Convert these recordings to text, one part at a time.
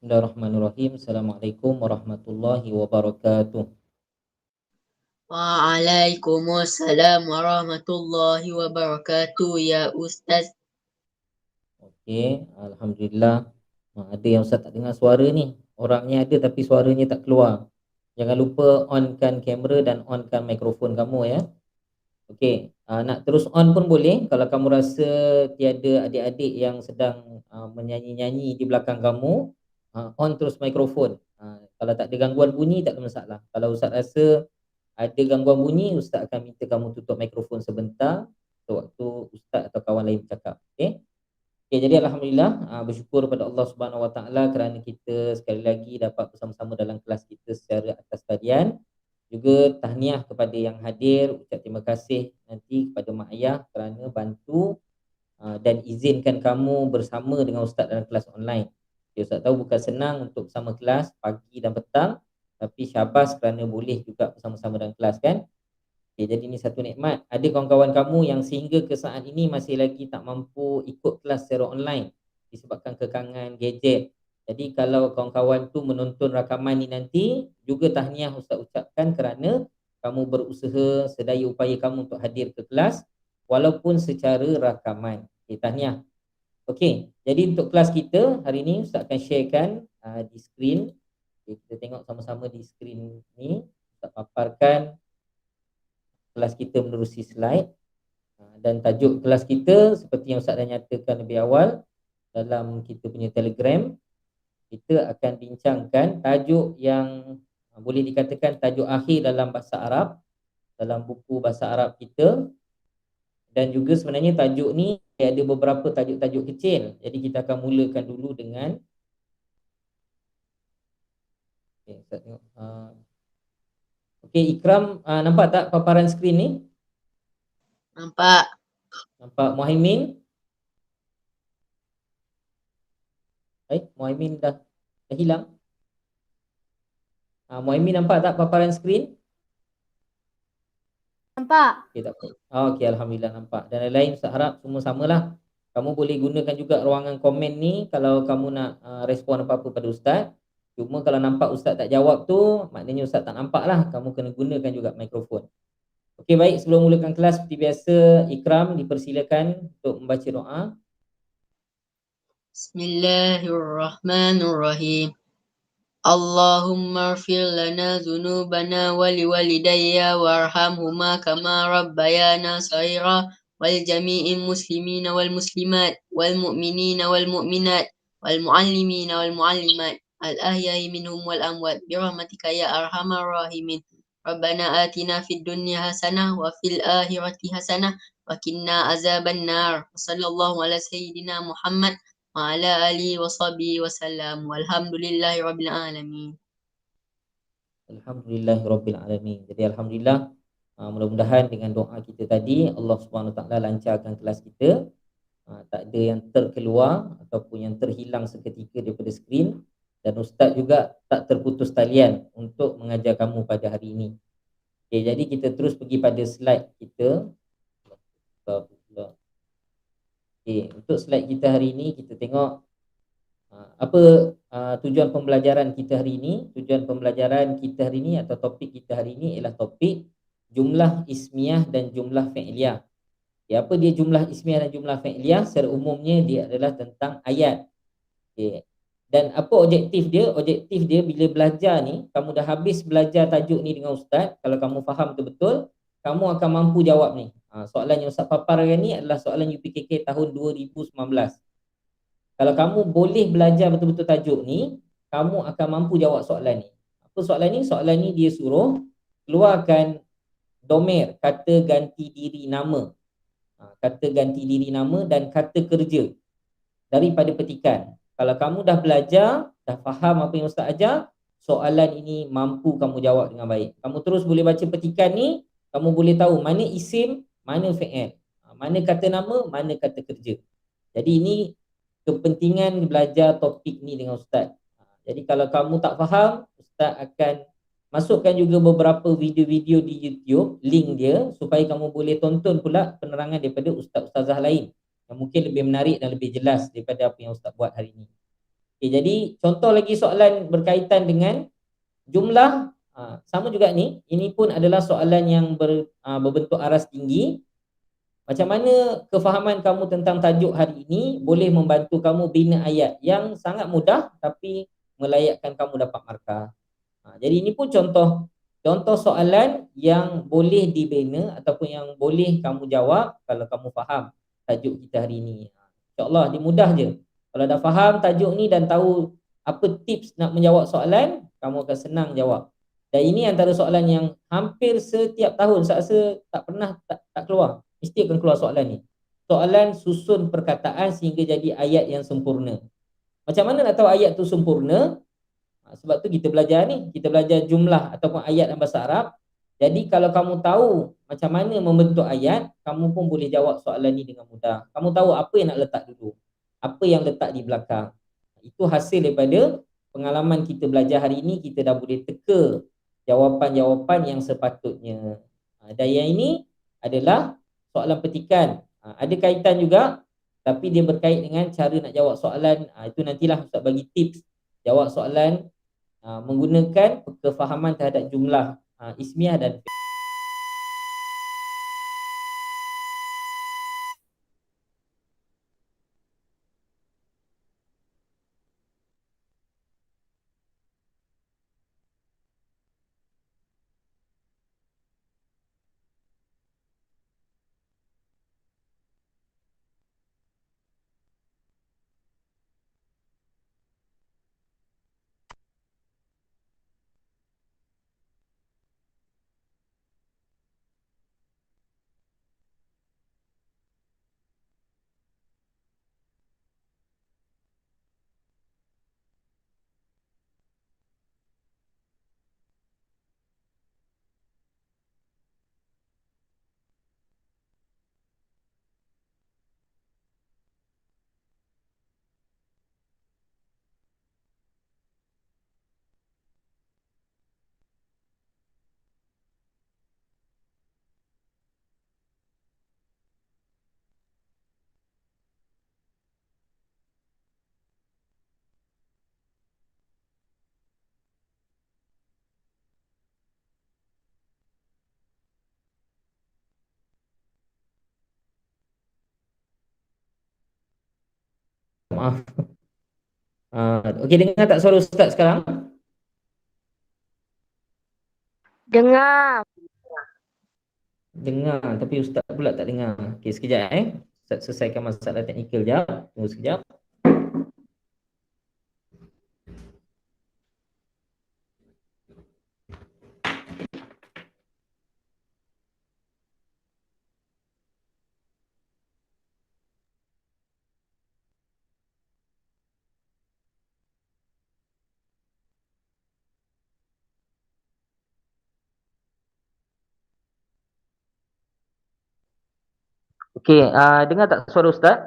Bismillahirrahmanirrahim. Assalamualaikum warahmatullahi wabarakatuh. Waalaikumsalam warahmatullahi wabarakatuh ya Ustaz. Okey, alhamdulillah. Ada yang Ustaz tak dengar suara ni. Orangnya ada tapi suaranya tak keluar. Jangan lupa onkan kamera dan onkan mikrofon kamu ya. Okey, nak terus on pun boleh kalau kamu rasa tiada adik-adik yang sedang menyanyi-nyanyi di belakang kamu, on terus mikrofon. Kalau tak ada gangguan bunyi tak ada masalah. Kalau Ustaz rasa ada gangguan bunyi, Ustaz akan minta kamu tutup mikrofon sebentar sewaktu Ustaz atau kawan lain bercakap. Okey? Okey, jadi alhamdulillah, bersyukur pada Allah Subhanahu Wa Taala kerana kita sekali lagi dapat bersama-sama dalam kelas kita secara atas talian. Juga tahniah kepada yang hadir, ucap terima kasih nanti kepada mak ayah kerana bantu dan izinkan kamu bersama dengan ustaz dalam kelas online. Okay, ustaz tahu bukan senang untuk bersama kelas pagi dan petang, tapi syabas kerana boleh juga bersama-sama dalam kelas kan. Okay, jadi ini satu nikmat. Ada kawan-kawan kamu yang sehingga ke saat ini masih lagi tak mampu ikut kelas secara online disebabkan kekangan gadget. Jadi kalau kawan-kawan tu menonton rakaman ni nanti, juga tahniah Ustaz ucapkan kerana kamu berusaha sedaya upaya kamu untuk hadir ke kelas walaupun secara rakaman. Okay, tahniah. Okey, jadi untuk kelas kita hari ini Ustaz akan sharekan di skrin. Okay, kita tengok sama-sama di skrin ni. Ustaz paparkan kelas kita menerusi slide. Dan tajuk kelas kita seperti yang Ustaz dah nyatakan lebih awal dalam kita punya Telegram, kita akan bincangkan tajuk yang boleh dikatakan tajuk akhir dalam bahasa Arab, dalam buku bahasa Arab kita. Dan juga sebenarnya tajuk ni ada beberapa tajuk-tajuk kecil. Jadi kita akan mulakan dulu dengan Ustaz tengok. Okey, Ikram, nampak tak paparan skrin ni? Nampak? Nampak Muhaimin? Muhaimin dah hilang. Muhaimin nampak tak paparan skrin? Nampak. Okey, tak apa. Okey, alhamdulillah nampak. Dan lain-lain Ustaz harap semua samalah. Kamu boleh gunakan juga ruangan komen ni kalau kamu nak respon apa-apa pada Ustaz. Cuma kalau nampak Ustaz tak jawab tu, maknanya Ustaz tak nampak lah. Kamu kena gunakan juga mikrofon. Okey, baik. Sebelum mulakan kelas seperti biasa, Ikram dipersilakan untuk membaca doa. Bismillahirrahmanirrahim. Allahumma ighfir lana dhunubana wa liwalidayya warhamhuma kama rabbayana shaghira wal jami'il muslimina wal muslimat wal mu'minina wal mu'minat wal muallimina wal muallimat al ahya'i minhum wal amwat bi rahmatika ya arhamar rahimin. Rabbana atina fid dunya hasanah wa fil akhirati hasanah wa qina azabannar. Sallallahu ala sayyidina Muhammad wa ala alihi wa sahbihi wa sallam walhamdulillahi rabbil alamin. Alhamdulillahirabbil alamin. Jadi alhamdulillah, mudah-mudahan dengan doa kita tadi Allah Subhanahu Wa Taala lancarkan kelas kita. Tak ada yang terkeluar ataupun yang terhilang seketika daripada skrin, dan Ustaz juga tak terputus talian untuk mengajar kamu pada hari ini. Okay, jadi kita terus pergi pada slide kita. Okay, untuk slide kita hari ini kita tengok apa tujuan pembelajaran kita hari ini. Tujuan pembelajaran kita hari ini atau topik kita hari ini ialah topik jumlah ismiyah dan jumlah fi'liyah. Ya, apa dia jumlah ismiyah dan jumlah fi'liyah? Secara umumnya dia adalah tentang ayat. Okay. Dan apa objektif dia? Objektif dia bila belajar ni, kamu dah habis belajar tajuk ni dengan Ustaz, kalau kamu faham betul-betul, kamu akan mampu jawab ni. Soalan yang Ustaz paparkan ni adalah soalan UPKK tahun 2019. Kalau kamu boleh belajar betul-betul tajuk ni, kamu akan mampu jawab soalan ni. Apa soalan ni? Soalan ni dia suruh keluarkan domer, kata ganti diri nama. Kata ganti diri nama dan kata kerja daripada petikan. Kalau kamu dah belajar, dah faham apa yang Ustaz ajar, soalan ini mampu kamu jawab dengan baik. Kamu terus boleh baca petikan ni, kamu boleh tahu mana isim, mana fi'il, mana kata nama, mana kata kerja. Jadi ini kepentingan belajar topik ni dengan Ustaz. Jadi kalau kamu tak faham, Ustaz akan masukkan juga beberapa video-video di YouTube, link dia, supaya kamu boleh tonton pula penerangan daripada ustaz-ustazah lain yang mungkin lebih menarik dan lebih jelas daripada apa yang Ustaz buat hari ini. Okay, jadi contoh lagi soalan berkaitan dengan jumlah, sama juga ni. Ini pun adalah soalan yang berbentuk aras tinggi. Macam mana kefahaman kamu tentang tajuk hari ini boleh membantu kamu bina ayat yang sangat mudah tapi melayakkan kamu dapat markah. Jadi ini pun contoh contoh soalan yang boleh dibina ataupun yang boleh kamu jawab kalau kamu faham tajuk kita hari ini. InsyaAllah dia mudah je. Kalau dah faham tajuk ni dan tahu apa tips nak menjawab soalan, kamu akan senang jawab. Dan ini antara soalan yang hampir setiap tahun saya rasa tak pernah tak keluar. Mesti akan keluar soalan ni. Soalan susun perkataan sehingga jadi ayat yang sempurna. Macam mana nak tahu ayat tu sempurna? Sebab tu kita belajar ni, kita belajar jumlah ataupun ayat dalam bahasa Arab. Jadi kalau kamu tahu macam mana membentuk ayat, kamu pun boleh jawab soalan ni dengan mudah. Kamu tahu apa yang nak letak dulu, apa yang letak di belakang. Itu hasil daripada pengalaman kita belajar hari ini, kita dah boleh teka jawapan-jawapan yang sepatutnya. Dan yang ini adalah soalan petikan. Ada kaitan juga, tapi dia berkait dengan cara nak jawab soalan. Itu nantilah Ustaz bagi tips jawab soalan menggunakan kefahaman terhadap jumlah ismiah dan maaf. Okey, dengar tak suara Ustaz sekarang? Dengar. Dengar, tapi Ustaz pula tak dengar. Okey, sekejap Ustaz selesaikan masalah teknikal jap. Tunggu sekejap. Okey, dengar tak suara Ustaz?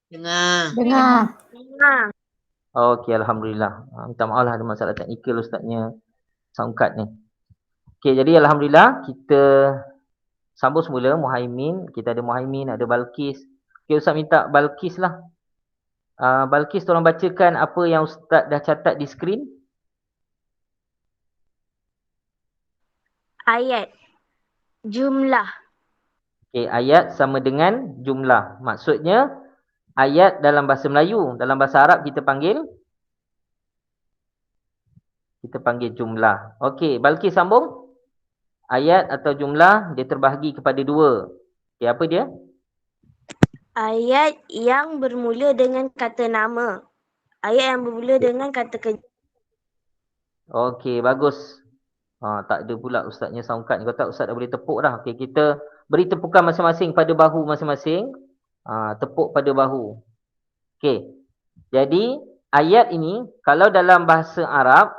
Dengar. Dengar. Okey, alhamdulillah. Minta maaf lah ada masalah teknikal Ustaznya sound card ni. Okey, jadi alhamdulillah kita sambung semula Muhaimin. Kita ada Muhaimin, ada Balkis. Okey, Ustaz minta Balkis lah. Balkis tolong bacakan apa yang Ustaz dah catat di skrin. Ayat. Jumlah. Okey, ayat sama dengan jumlah. Maksudnya ayat dalam bahasa Melayu, dalam bahasa Arab kita panggil jumlah. Okey, Balkis sambung. Ayat atau jumlah dia terbahagi kepada dua. Okey, apa dia? Ayat yang bermula dengan kata nama. Ayat yang bermula dengan kata kerja. Okey, bagus. Tak ada pula Ustaznya sound card ni. Kau tak Ustaz dah boleh tepuk dah. Okey, kita beri tepukan masing-masing pada bahu masing-masing. Tepuk pada bahu. Okey. Jadi, ayat ini kalau dalam bahasa Arab,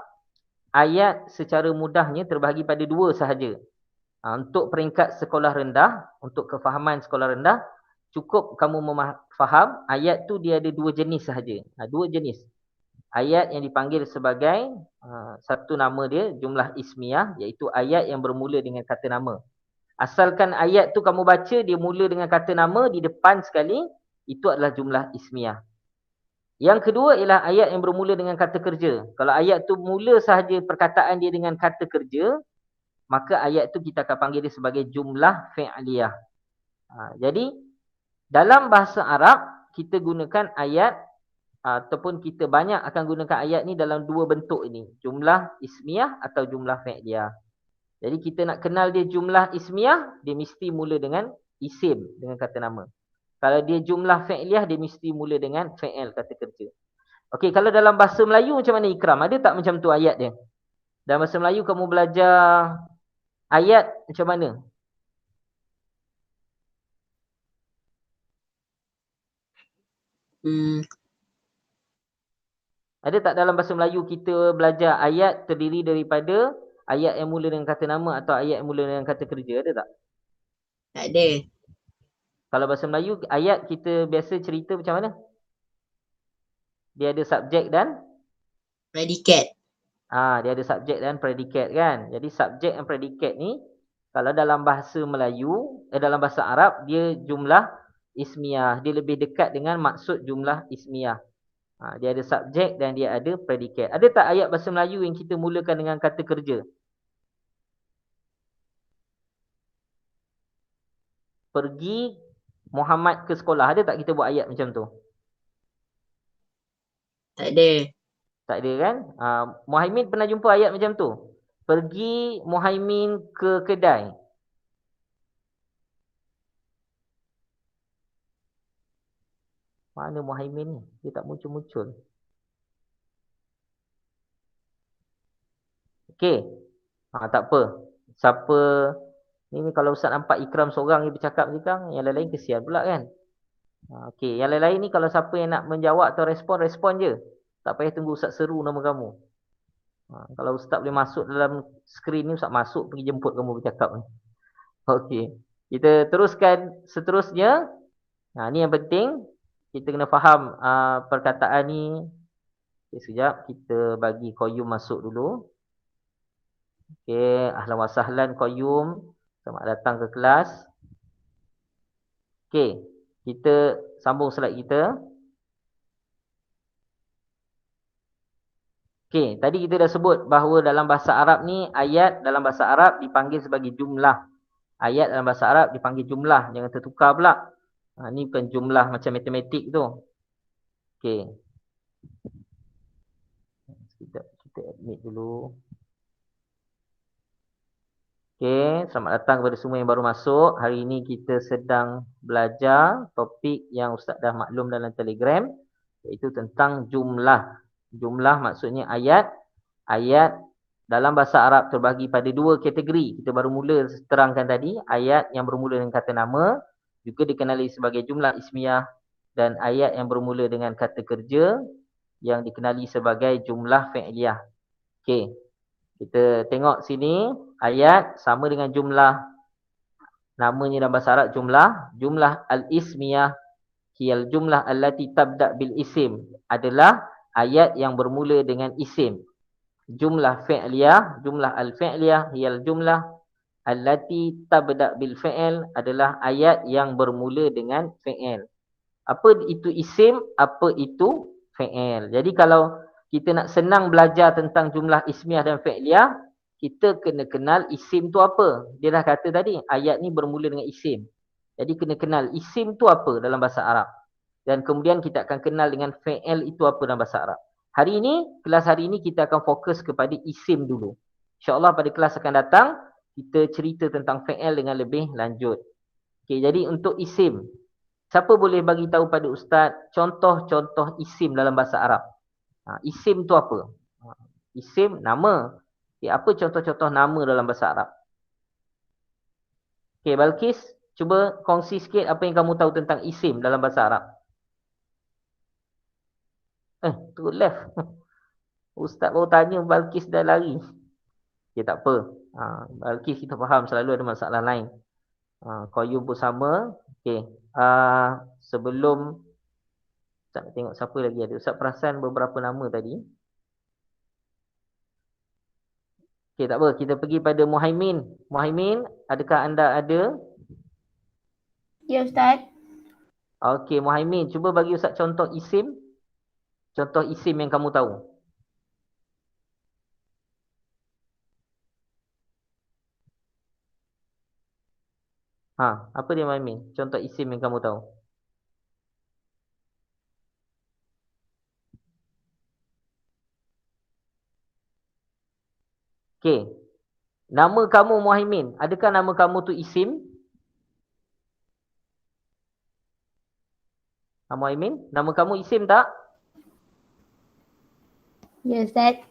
ayat secara mudahnya terbahagi pada dua sahaja. Untuk peringkat sekolah rendah, untuk kefahaman sekolah rendah, cukup kamu faham ayat tu dia ada dua jenis sahaja. Dua jenis. Ayat yang dipanggil sebagai satu nama dia jumlah ismiyah, iaitu ayat yang bermula dengan kata nama. Asalkan ayat tu kamu baca dia mula dengan kata nama di depan sekali, itu adalah jumlah ismiyah. Yang kedua ialah ayat yang bermula dengan kata kerja. Kalau ayat tu mula sahaja perkataan dia dengan kata kerja, maka ayat tu kita akan panggil dia sebagai jumlah fi'liyah. Jadi dalam bahasa Arab kita gunakan ayat ataupun kita banyak akan gunakan ayat ni dalam dua bentuk ini, jumlah ismiyah atau jumlah fi'liyah. Jadi kita nak kenal dia jumlah ismiyah, dia mesti mula dengan isim, dengan kata nama. Kalau dia jumlah fi'liyah, dia mesti mula dengan fi'il, kata kerja. Okey, kalau dalam bahasa Melayu macam mana Ikram? Ada tak macam tu ayat dia? Dalam bahasa Melayu kamu belajar ayat macam mana? Ada tak dalam bahasa Melayu kita belajar ayat terdiri daripada ayat yang mula dengan kata nama atau ayat yang mula dengan kata kerja? Ada tak? Tak ada. Kalau bahasa Melayu, ayat kita biasa cerita macam mana? Dia ada subjek dan Predikat. dia ada subjek dan predikat kan. Jadi subjek dan predikat ni kalau dalam bahasa Melayu, dalam bahasa Arab dia jumlah ismiyah. Dia lebih dekat dengan maksud jumlah ismiyah. Dia ada subjek dan dia ada predikat. Ada tak ayat bahasa Melayu yang kita mulakan dengan kata kerja? Pergi Muhammad ke sekolah. Ada tak kita buat ayat macam tu? Tak ada. Tak ada kan? Muhaimin pernah jumpa ayat macam tu? Pergi Muhaimin ke kedai. Mana Muhaimin ni? Dia tak muncul-muncul. Okey. Tak apa. Siapa ni kalau Ustaz nampak Ikram seorang ni bercakap je kan, yang lain-lain kesian pula kan. Okey, yang lain-lain ni kalau siapa yang nak menjawab atau respon je. Tak payah tunggu Ustaz seru nama kamu. Kalau Ustaz boleh masuk dalam skrin ni, Ustaz masuk pergi jemput kamu bercakap ni. Okey. Kita teruskan seterusnya. Ni yang penting. Kita kena faham perkataan ni. Okay, sekejap. Kita bagi Qayyum masuk dulu. Okey. Ahlan wa sahlan Qayyum. Selamat datang ke kelas. Okey. Kita sambung slide kita. Okey. Tadi kita dah sebut bahawa dalam bahasa Arab ni, ayat dalam bahasa Arab dipanggil sebagai jumlah. Ayat dalam bahasa Arab dipanggil jumlah. Jangan tertukar pula. Ni bukan jumlah macam matematik tu. Okey. Kita admit dulu. Okey, selamat datang kepada semua yang baru masuk. Hari ini kita sedang belajar topik yang Ustaz dah maklum dalam Telegram, iaitu tentang jumlah. Jumlah maksudnya ayat. Ayat dalam bahasa Arab terbagi pada dua kategori. Kita baru mula terangkan tadi, ayat yang bermula dengan kata nama, juga dikenali sebagai jumlah ismiyah, dan ayat yang bermula dengan kata kerja yang dikenali sebagai jumlah fi'liyah. Okey. Kita tengok sini, ayat sama dengan jumlah. Namanya dalam bahasa Arab jumlah al-ismiyah hiyal jumlah allati tabda' bil isim, adalah ayat yang bermula dengan isim. Jumlah fi'liyah, jumlah al-fi'liyah hiyal jumlah allati tabda' bil fi'il, adalah ayat yang bermula dengan fi'il. Apa itu isim, apa itu fi'il. Jadi kalau kita nak senang belajar tentang jumlah ismiyah dan fi'liyah, kita kena kenal isim tu apa. Dia dah kata tadi, ayat ni bermula dengan isim. Jadi kena kenal isim tu apa dalam bahasa Arab. Dan kemudian kita akan kenal dengan fi'il itu apa dalam bahasa Arab. Kelas hari ini kita akan fokus kepada isim dulu. InsyaAllah pada kelas akan datang, kita cerita tentang fi'il dengan lebih lanjut. Okey, jadi untuk isim, siapa boleh bagi tahu pada Ustaz contoh-contoh isim dalam bahasa Arab? Isim tu apa? Isim, nama. Okay, apa contoh-contoh nama dalam bahasa Arab? Okey, Balkis, cuba kongsi sikit apa yang kamu tahu tentang isim dalam bahasa Arab. Tu left. Ustaz baru tanya, Balkis dah lari. Okay, tak apa. Balkis kita faham selalu ada masalah lain. Qayyum pun sama. Okey. Sebelum Ustaz nak tengok siapa lagi ada. Ustaz perasan beberapa nama tadi. Okey, tak apa. Kita pergi pada Muhaimin. Muhaimin, adakah anda ada? Ya, Ustaz. Okey, Muhaimin, cuba bagi Ustaz contoh isim. Contoh isim yang kamu tahu. Apa dia Muhaimin? Contoh isim yang kamu tahu. Okey. Nama kamu Muhaimin, adakah nama kamu tu isim? Muhaimin, nama kamu isim tak? Ya, Ustaz.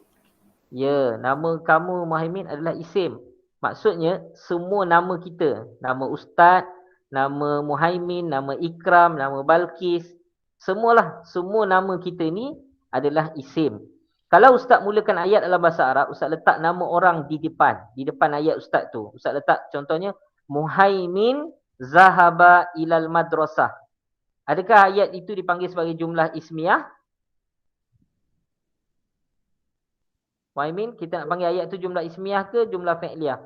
Ya, nama kamu Muhaimin adalah isim. Maksudnya, semua nama kita, nama Ustaz, nama Muhaimin, nama Ikram, nama Balkis, semualah, semua nama kita ni adalah isim. Kalau Ustaz mulakan ayat dalam bahasa Arab, Ustaz letak nama orang di depan ayat Ustaz tu. Ustaz letak contohnya, Muhaimin zahaba ilal madrasah. Adakah ayat itu dipanggil sebagai jumlah ismiyah? Muhaimin, kita nak panggil ayat tu jumlah ismiyah ke jumlah fi'liyah?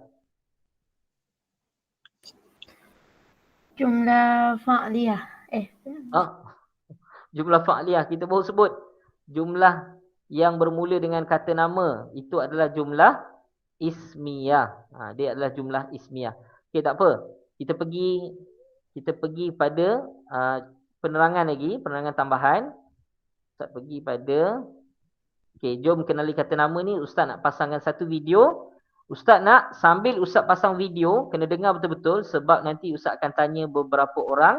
Jumlah fa'liyah. Jumlah fa'liyah. Kita baru sebut jumlah yang bermula dengan kata nama. Itu adalah jumlah ismiyah. Dia adalah jumlah ismiyah. Okey, tak apa. Kita pergi pada penerangan lagi, penerangan tambahan. Ustaz pergi pada jom kenali kata nama ni. Ustaz nak pasangkan satu video. Ustaz nak sambil Ustaz pasang video, kena dengar betul-betul sebab nanti Ustaz akan tanya beberapa orang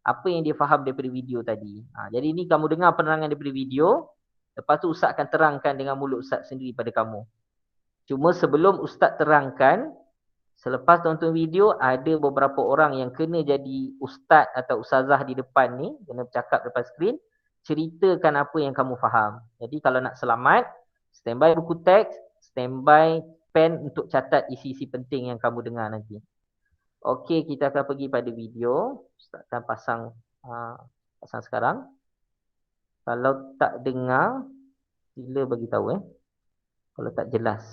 apa yang dia faham daripada video tadi. Jadi ni kamu dengar penerangan daripada video. Lepas tu Ustaz akan terangkan dengan mulut Ustaz sendiri pada kamu. Cuma sebelum Ustaz terangkan, selepas tonton video, ada beberapa orang yang kena jadi Ustaz atau Ustazah di depan ni, kena bercakap depan skrin, ceritakan apa yang kamu faham. Jadi kalau nak selamat, standby buku teks, standby pen untuk catat isi-isi penting yang kamu dengar nanti. Okey, kita akan pergi pada video. Ustaz akan pasang sekarang. Kalau tak dengar, sila bagi tahu kalau tak jelas.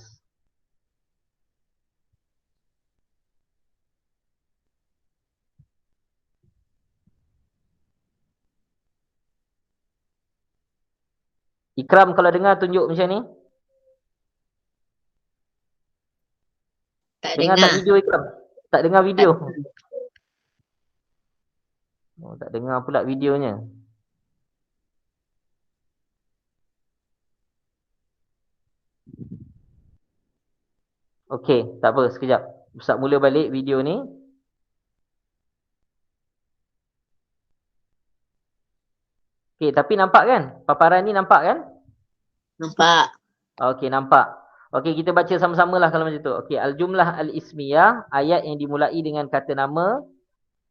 Ikram kalau dengar tunjuk macam ni. Tak Dengar dengar. tak video Ikram? Tak dengar video. Tak dengar pula videonya. Okey, tak apa, sekejap. Ustaz mula balik video ni. Okey, tapi nampak kan? Paparan ni nampak kan? Nampak. Okey, nampak. Okey, kita baca sama-sama lah kalau macam tu. Okey, al-jumlah al-ismiyah, ayat yang dimulai dengan kata nama.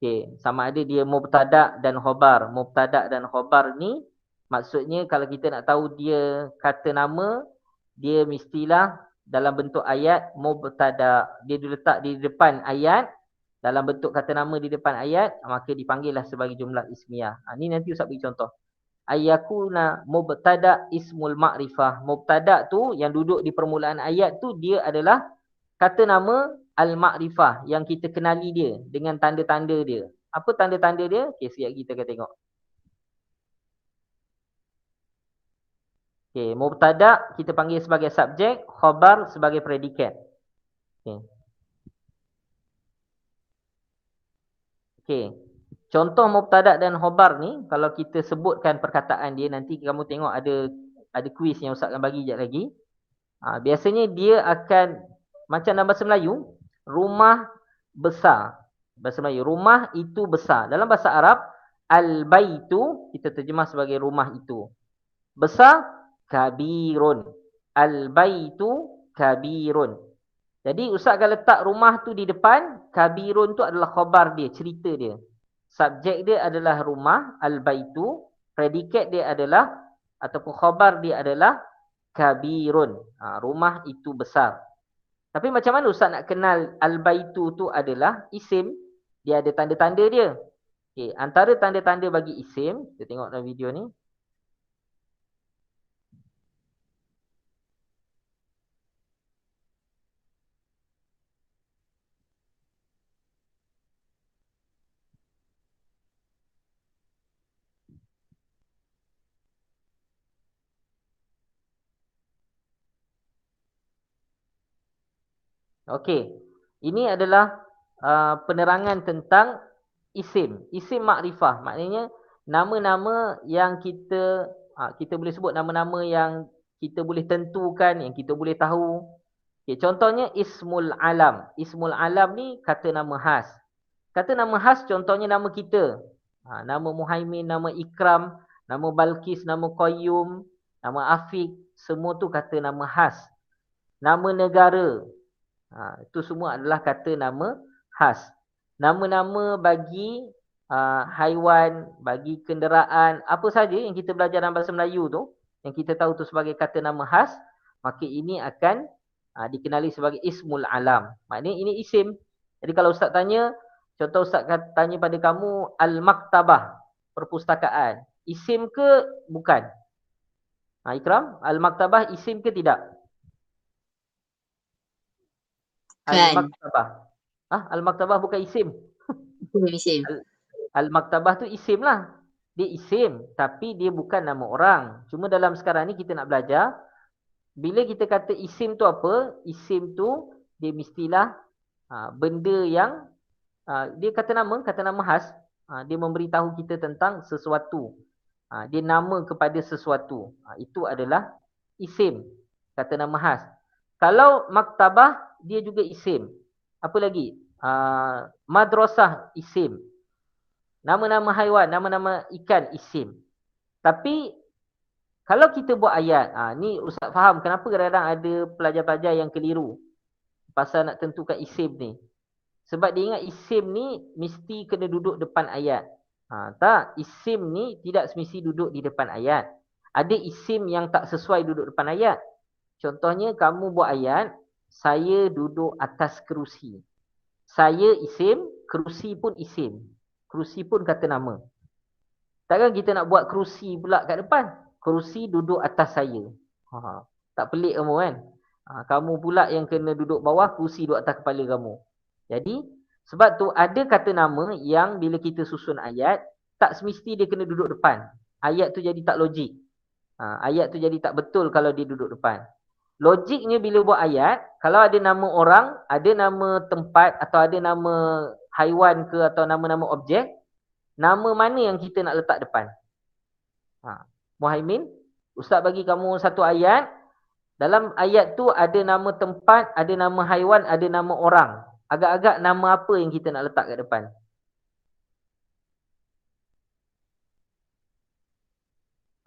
Okey, sama ada dia mubtada' dan khobar. Mubtada' dan khobar ni, maksudnya kalau kita nak tahu dia kata nama, dia mestilah dalam bentuk ayat mubtada'. Dia diletak di depan ayat, dalam bentuk kata nama di depan ayat, maka dipanggillah sebagai jumlah ismiyah. Ni nanti Ustaz bagi contoh. Ayyakuna mubtada' ismul ma'rifah. Mubtada' tu yang duduk di permulaan ayat tu, dia adalah kata nama al-ma'rifah yang kita kenali dia dengan tanda-tanda dia. Apa tanda-tanda dia? Okey, sekejap kita akan tengok. Okey, mubtada' kita panggil sebagai subjek, khabar sebagai predikat. Okey. Okey. Contoh mubtada' dan khabar ni, kalau kita sebutkan perkataan dia, nanti kamu tengok ada kuis yang Ustaz akan bagi sekejap lagi. Biasanya dia akan, macam dalam bahasa Melayu, rumah besar. Bahasa Melayu, rumah itu besar. Dalam bahasa Arab, al-baitu, kita terjemah sebagai rumah itu. Besar, kabirun. Al-baitu, kabirun. Jadi Ustaz akan letak rumah tu di depan, kabirun tu adalah khabar dia, cerita dia. Subjek dia adalah rumah, al-baitu. Predikat dia adalah, ataupun khabar dia adalah kabirun. Rumah itu besar. Tapi macam mana Ustaz nak kenal al-baitu tu adalah isim? Dia ada tanda-tanda dia. Okay, antara tanda-tanda bagi isim, kita tengok dalam video ni. Okey. Ini adalah penerangan tentang isim. Isim makrifah. Maknanya nama-nama yang kita boleh sebut nama-nama yang kita boleh tentukan, yang kita boleh tahu. Okay, contohnya ismul alam. Ismul alam ni kata nama khas. Kata nama khas contohnya nama kita. Nama Muhaimin, nama Ikram, nama Balkis, nama Qayyum, nama Afiq. Semua tu kata nama khas. Nama negara. Itu semua adalah kata nama khas. Nama-nama bagi haiwan, bagi kenderaan, apa saja yang kita belajar dalam bahasa Melayu tu, yang kita tahu tu sebagai kata nama khas, maka ini akan dikenali sebagai ismul alam. Maknanya ini isim. Jadi kalau Ustaz tanya, contoh Ustaz tanya pada kamu, al-maktabah, perpustakaan. Isim ke bukan? Ikram, al-maktabah isim ke tidak? Kan. Al-maktabah. Al-maktabah bukan isim. Isim. Al-maktabah tu isim lah. Dia isim, tapi dia bukan nama orang. Cuma dalam sekarang ni kita nak belajar, bila kita kata isim tu apa? Isim tu dia mestilah benda yang dia kata nama khas. Dia memberitahu kita tentang sesuatu. Dia nama kepada sesuatu. Itu adalah isim, kata nama khas. Kalau maktabah, dia juga isim. Apa lagi? Madrasah isim. Nama-nama haiwan, nama-nama ikan isim. Tapi kalau kita buat ayat, ni Ustaz faham kenapa kadang-kadang ada pelajar-pelajar yang keliru pasal nak tentukan isim ni. Sebab dia ingat isim ni mesti kena duduk depan ayat. Tak, isim ni tidak semesti duduk di depan ayat. Ada isim yang tak sesuai duduk depan ayat. Contohnya kamu buat ayat, saya duduk atas kerusi. Saya isim, kerusi pun isim. Kerusi pun kata nama. Takkan kita nak buat kerusi pula kat depan. Kerusi duduk atas saya. Tak pelik kamu kan? Kamu pula yang kena duduk bawah, kerusi duduk atas kepala kamu. Jadi, sebab tu ada kata nama yang bila kita susun ayat, tak semesti dia kena duduk depan. Ayat tu jadi tak logik. Ayat tu jadi tak betul kalau dia duduk depan. Logiknya bila buat ayat, kalau ada nama orang, ada nama tempat atau ada nama haiwan ke atau nama-nama objek, nama mana yang kita nak letak depan? Muhaimin, Ustaz bagi kamu satu ayat. Dalam ayat tu ada nama tempat, ada nama haiwan, ada nama orang. Agak-agak nama apa yang kita nak letak kat depan?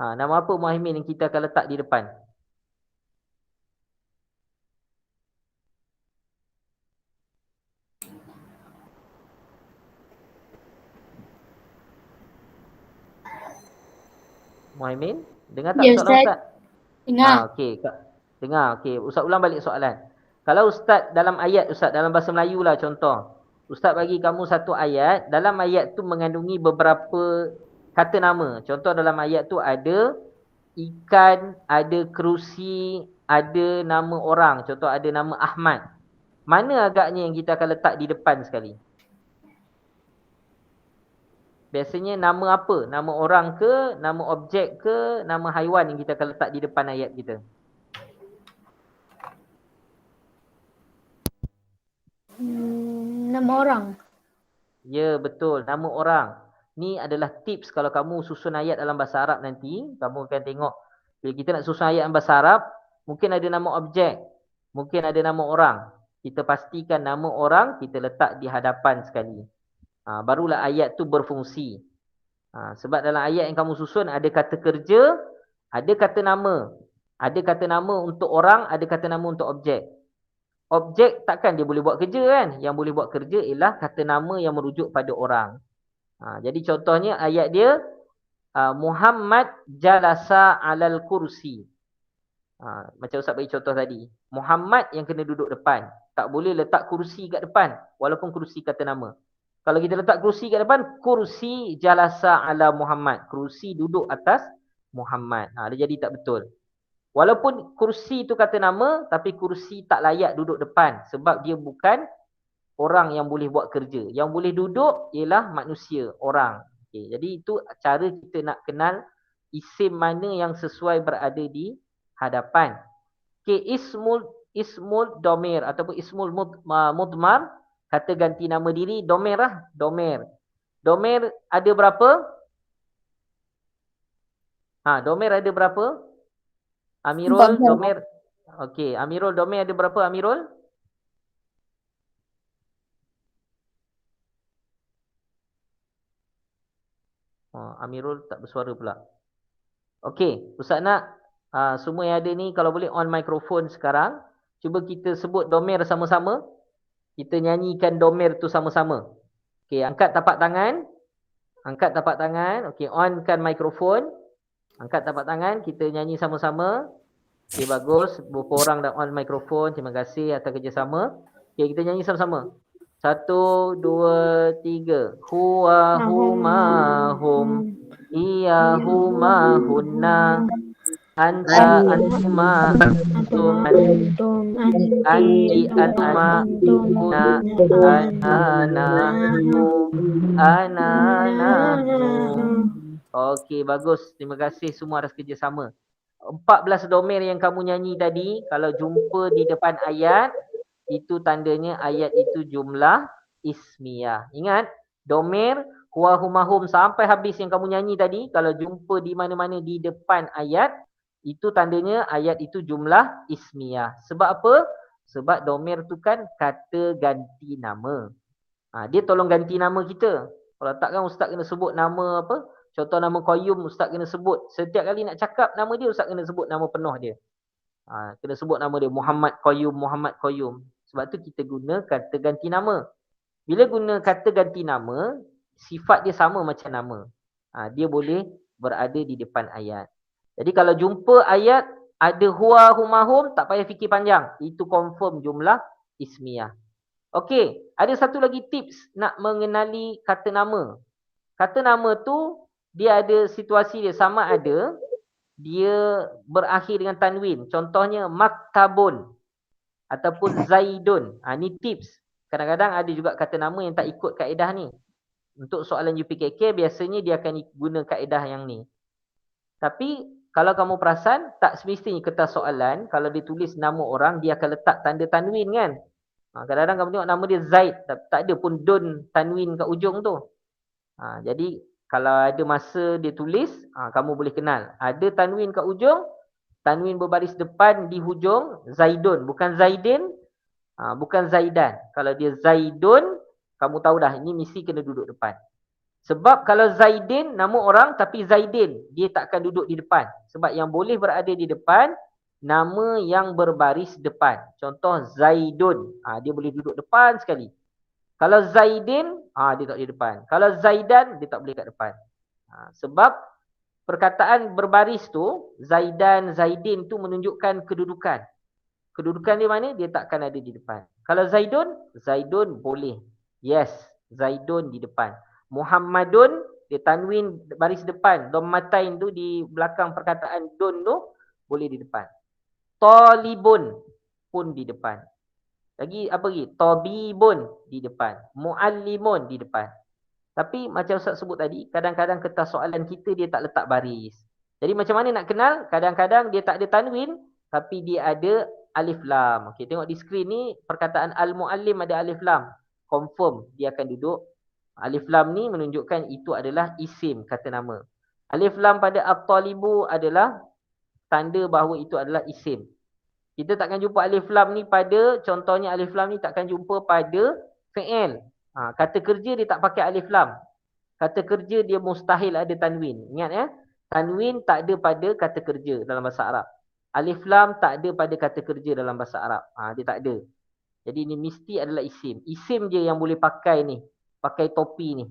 Nama apa Muhaimin yang kita akan letak di depan? Muhaimin, dengar tak Ya, soalan Ustaz. Ustaz? Dengar. Okey, dengar. Okey, Ustaz ulang balik soalan. Kalau Ustaz dalam ayat, Ustaz dalam bahasa Melayu lah contoh. Ustaz bagi kamu satu ayat, dalam ayat tu mengandungi beberapa kata nama. Contoh dalam ayat tu ada ikan, ada kerusi, ada nama orang. Contoh ada nama Ahmad. Mana agaknya yang kita akan letak di depan sekali? Biasanya nama apa? Nama orang ke, nama objek ke, nama haiwan yang kita akan letak di depan ayat kita? Nama orang. Ya, betul. Nama orang. Ni adalah tips kalau kamu susun ayat dalam bahasa Arab nanti. Kamu akan tengok. Bila kita nak susun ayat dalam bahasa Arab, mungkin ada nama objek. Mungkin ada nama orang. Kita pastikan nama orang, kita letak di hadapan sekali. Barulah ayat tu berfungsi. Sebab dalam ayat yang kamu susun ada kata kerja, ada kata nama. Ada kata nama untuk orang, ada kata nama untuk objek. Objek takkan dia boleh buat kerja kan? Yang boleh buat kerja ialah kata nama yang merujuk pada orang. Jadi contohnya ayat dia, Muhammad jalasa alal kursi. Macam Ustaz bagi contoh tadi. Muhammad yang kena duduk depan. Tak boleh letak kursi kat depan. Walaupun kursi kata nama. Kalau kita letak kursi kat depan, kursi jalasa ala Muhammad. Kursi duduk atas Muhammad. Dia jadi tak betul. Walaupun kursi tu kata nama, tapi kursi tak layak duduk depan. Sebab dia bukan orang yang boleh buat kerja. Yang boleh duduk ialah manusia, orang. Okay, jadi itu cara kita nak kenal isim mana yang sesuai berada di hadapan. Okay, ismul domir ataupun ismul mudmar, kata ganti nama diri, domir lah, domir. Domir ada berapa? Domir ada berapa? Amirul, domir. Okey, Amirul, domir ada berapa Amirul? Amirul tak bersuara pula. Okey, Ustaz nak semua yang ada ni kalau boleh on mikrofon sekarang. Cuba kita sebut domir sama-sama. Kita nyanyikan domir tu sama-sama. Okey, angkat tapak tangan. Angkat tapak tangan. Okey, onkan mikrofon. Angkat tapak tangan, kita nyanyi sama-sama. Okey, bagus. Beberapa orang dah on mikrofon. Terima kasih atas kerjasama. Okey, kita nyanyi sama-sama. 1, 2, 3. Huwa huma hum. Iyahuma hunna. Anta antuma antum anti antuma una ana. Okey, bagus. Terima kasih semua atas kerjasama. 14 domir yang kamu nyanyi tadi, kalau jumpa di depan ayat, itu tandanya ayat itu jumlah ismiyah. Ingat, domir, huwa huma hum sampai habis yang kamu nyanyi tadi, kalau jumpa di mana-mana di depan ayat, itu tandanya ayat itu jumlah ismiyah. Sebab apa? Sebab domir tu kan kata ganti nama. Dia tolong ganti nama kita. Kalau takkan ustaz kena sebut nama apa? Contoh nama Qayyum, ustaz kena sebut. Setiap kali nak cakap nama dia, ustaz kena sebut nama penuh dia. Kena sebut nama dia Muhammad Qayyum, Muhammad Qayyum. Sebab tu kita guna kata ganti nama. Bila guna kata ganti nama, sifat dia sama macam nama. Dia boleh berada di depan ayat. Jadi kalau jumpa ayat ada huwa huma hum, tak payah fikir panjang. Itu confirm jumlah ismiyah. Okey, ada satu lagi tips nak mengenali kata nama. Kata nama tu dia ada situasi dia, sama ada dia berakhir dengan tanwin. Contohnya maktabun ataupun zaidun. Ni tips. Kadang-kadang ada juga kata nama yang tak ikut kaedah ni. Untuk soalan UPKK biasanya dia akan guna kaedah yang ni. Tapi kalau kamu perasan, tak semestinya kertas soalan, kalau dia tulis nama orang, dia akan letak tanda tanwin kan. Kadang-kadang kamu tengok nama dia Zaid, tak ada pun don tanwin kat ujung tu. Jadi kalau ada masa dia tulis, kamu boleh kenal. Ada tanwin kat ujung, tanwin berbaris depan di hujung, Zaidun. Bukan Zaidin, bukan Zaidan. Kalau dia Zaidun, kamu tahu dah, ini mesti kena duduk depan. Sebab kalau Zaidin, nama orang tapi Zaidin, dia tak akan duduk di depan. Sebab yang boleh berada di depan, nama yang berbaris depan. Contoh Zaidun, dia boleh duduk depan sekali. Kalau Zaidin, dia tak di depan. Kalau Zaidan, dia tak boleh kat depan. Sebab perkataan berbaris tu, Zaidan, Zaidin tu menunjukkan kedudukan. Kedudukan dia mana? Dia takkan ada di depan. Kalau Zaidun, Zaidun boleh. Yes, Zaidun di depan. Muhammadun, dia tanwin baris depan. Dhammatain tu di belakang perkataan dun tu, boleh di depan. Talibun pun di depan. Lagi apa lagi? Tabibun di depan. Muallimun di depan. Tapi macam Ustaz sebut tadi, kadang-kadang kertas soalan kita dia tak letak baris. Jadi macam mana nak kenal? Kadang-kadang dia tak ada tanwin, tapi dia ada alif lam. Okey, tengok di skrin ni, perkataan al-muallim ada alif lam. Confirm dia akan duduk. Alif lam ni menunjukkan itu adalah isim, kata nama. Alif lam pada at-talibu adalah tanda bahawa itu adalah isim. Kita takkan jumpa alif lam ni pada, contohnya alif lam ni takkan jumpa pada fi'il. Kata kerja dia tak pakai alif lam. Kata kerja dia mustahil ada tanwin. Ingat ya, tanwin tak ada pada kata kerja dalam bahasa Arab. Alif lam tak ada pada kata kerja dalam bahasa Arab. Dia tak ada. Jadi ini mesti adalah isim. Isim je yang boleh pakai ni. Pakai topi ni.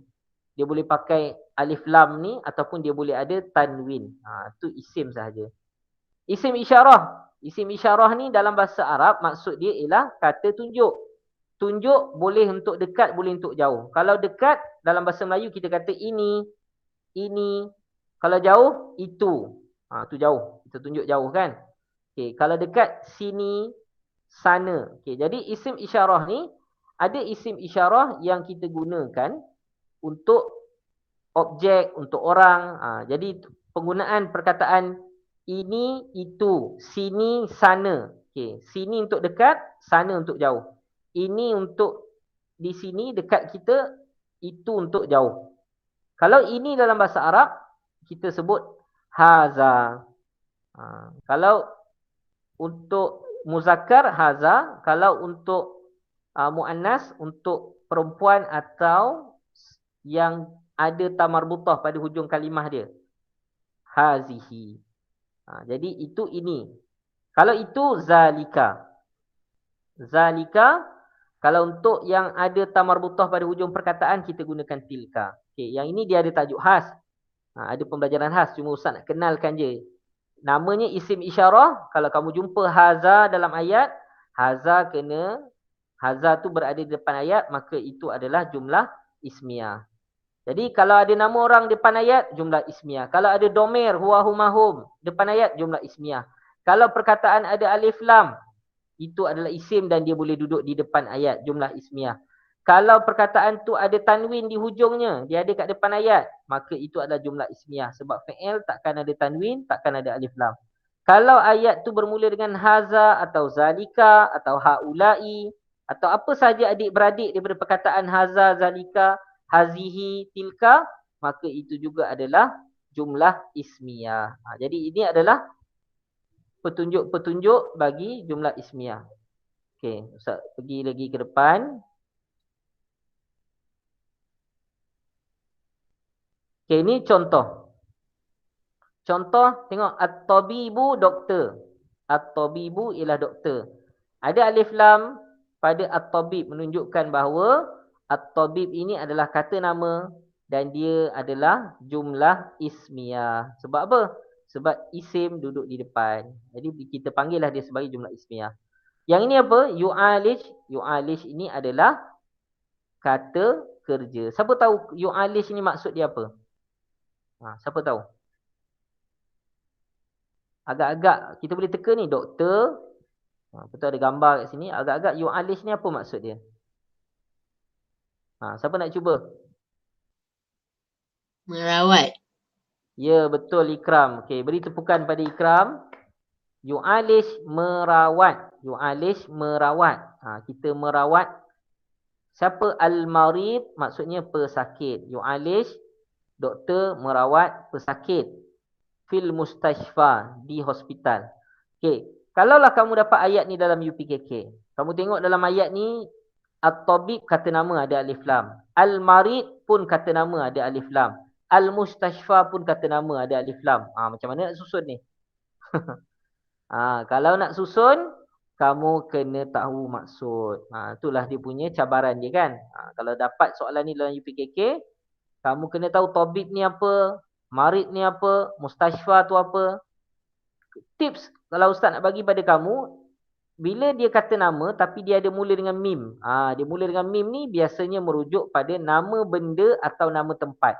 Dia boleh pakai alif lam ni ataupun dia boleh ada tanwin. Itu isim sahaja. Isim isyarah. Isim isyarah ni dalam bahasa Arab maksud dia ialah kata tunjuk. Tunjuk boleh untuk dekat, boleh untuk jauh. Kalau dekat dalam bahasa Melayu kita kata ini. Kalau jauh itu. Itu jauh. Kita tunjuk jauh kan. Okay. Kalau dekat sini, sana. Okay. Jadi isim isyarah ni ada isim isyarah yang kita gunakan untuk objek, untuk orang. Jadi penggunaan perkataan ini, itu, sini, sana. Okey, sini untuk dekat, sana untuk jauh. Ini untuk di sini dekat kita, itu untuk jauh. Kalau ini dalam bahasa Arab, kita sebut haza. Kalau untuk muzakkar haza, kalau untuk muannas, untuk perempuan atau yang ada ta marbutah pada hujung kalimah dia, hazihi. Jadi itu ini. Kalau itu zalika. Zalika, kalau untuk yang ada ta marbutah pada hujung perkataan, kita gunakan tilka. Okey, yang ini dia ada tajuk khas. Ada pembelajaran khas, cuma Ustaz nak kenalkan je. Namanya isim isyarah. Kalau kamu jumpa haza dalam ayat, haza tu berada di depan ayat, maka itu adalah jumlah ismiyah. Jadi kalau ada nama orang depan ayat, jumlah ismiyah. Kalau ada domir, huwa humahum, depan ayat, jumlah ismiyah. Kalau perkataan ada alif lam, itu adalah isim dan dia boleh duduk di depan ayat, jumlah ismiyah. Kalau perkataan tu ada tanwin di hujungnya, dia ada kat depan ayat, maka itu adalah jumlah ismiyah. Sebab fi'il takkan ada tanwin, takkan ada alif lam. Kalau ayat tu bermula dengan haza atau zalika atau haulai atau apa saja adik-beradik daripada perkataan haza, zalika, hazihi, tilka, maka itu juga adalah jumlah ismiyah. Jadi ini adalah petunjuk-petunjuk bagi jumlah ismiyah. Okey, Ustaz pergi lagi ke depan. Okey, ini contoh. Contoh, tengok at-tabibu doktor. At-tabibu ialah doktor. Ada alif lam pada at-tabib menunjukkan bahawa at-tabib ini adalah kata nama dan dia adalah jumlah ismiyah. Sebab apa? Sebab isim duduk di depan. Jadi kita panggillah dia sebagai jumlah ismiyah. Yang ini apa? Yu'alish. Yu'alish ini adalah kata kerja. Siapa tahu yu'alish ini maksud dia apa? Siapa tahu? Agak-agak kita boleh teka ni doktor. Betul ada gambar kat sini. Agak-agak yu'alish ni apa maksud dia? Siapa nak cuba? Merawat. Ya, betul Ikram. Okey, beri tepukan pada Ikram. Yu'alish merawat. Yu'alish merawat. Kita merawat. Siapa al-marid? Maksudnya pesakit. Yu'alish, doktor merawat pesakit. Fil mustashfa, di hospital. Okey, kalaulah kamu dapat ayat ni dalam UPKK. Kamu tengok dalam ayat ni, at-tabib kata nama ada alif lam. Al-marid pun kata nama ada alif lam. Al-mustashfa pun kata nama ada alif lam. Macam mana nak susun ni? Kalau nak susun, kamu kena tahu maksud. Itulah dia punya cabaran dia kan. Kalau dapat soalan ni dalam UPKK, kamu kena tahu tabib ni apa, marid ni apa, mustashfa tu apa. Tips kalau Ustaz nak bagi pada kamu, bila dia kata nama tapi dia ada mula dengan mim. Dia mula dengan mim ni biasanya merujuk pada nama benda atau nama tempat.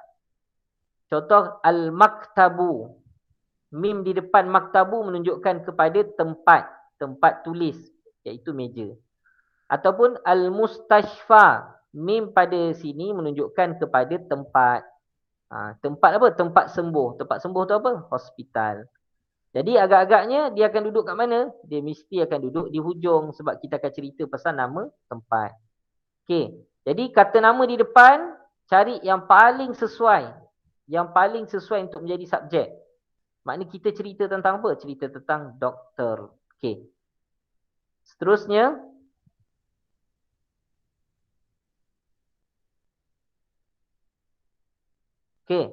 Contoh al-maktabu. Mim di depan maktabu menunjukkan kepada tempat. Tempat tulis, iaitu meja. Ataupun al-mustashfa. Mim pada sini menunjukkan kepada tempat. Tempat apa? Tempat sembuh. Tempat sembuh tu apa? Hospital. Jadi agak-agaknya dia akan duduk kat mana? Dia mesti akan duduk di hujung sebab kita akan cerita pasal nama tempat. Okey. Jadi kata nama di depan, cari yang paling sesuai. Yang paling sesuai untuk menjadi subjek. Maknanya kita cerita tentang apa? Cerita tentang doktor. Okey. Seterusnya. Okey.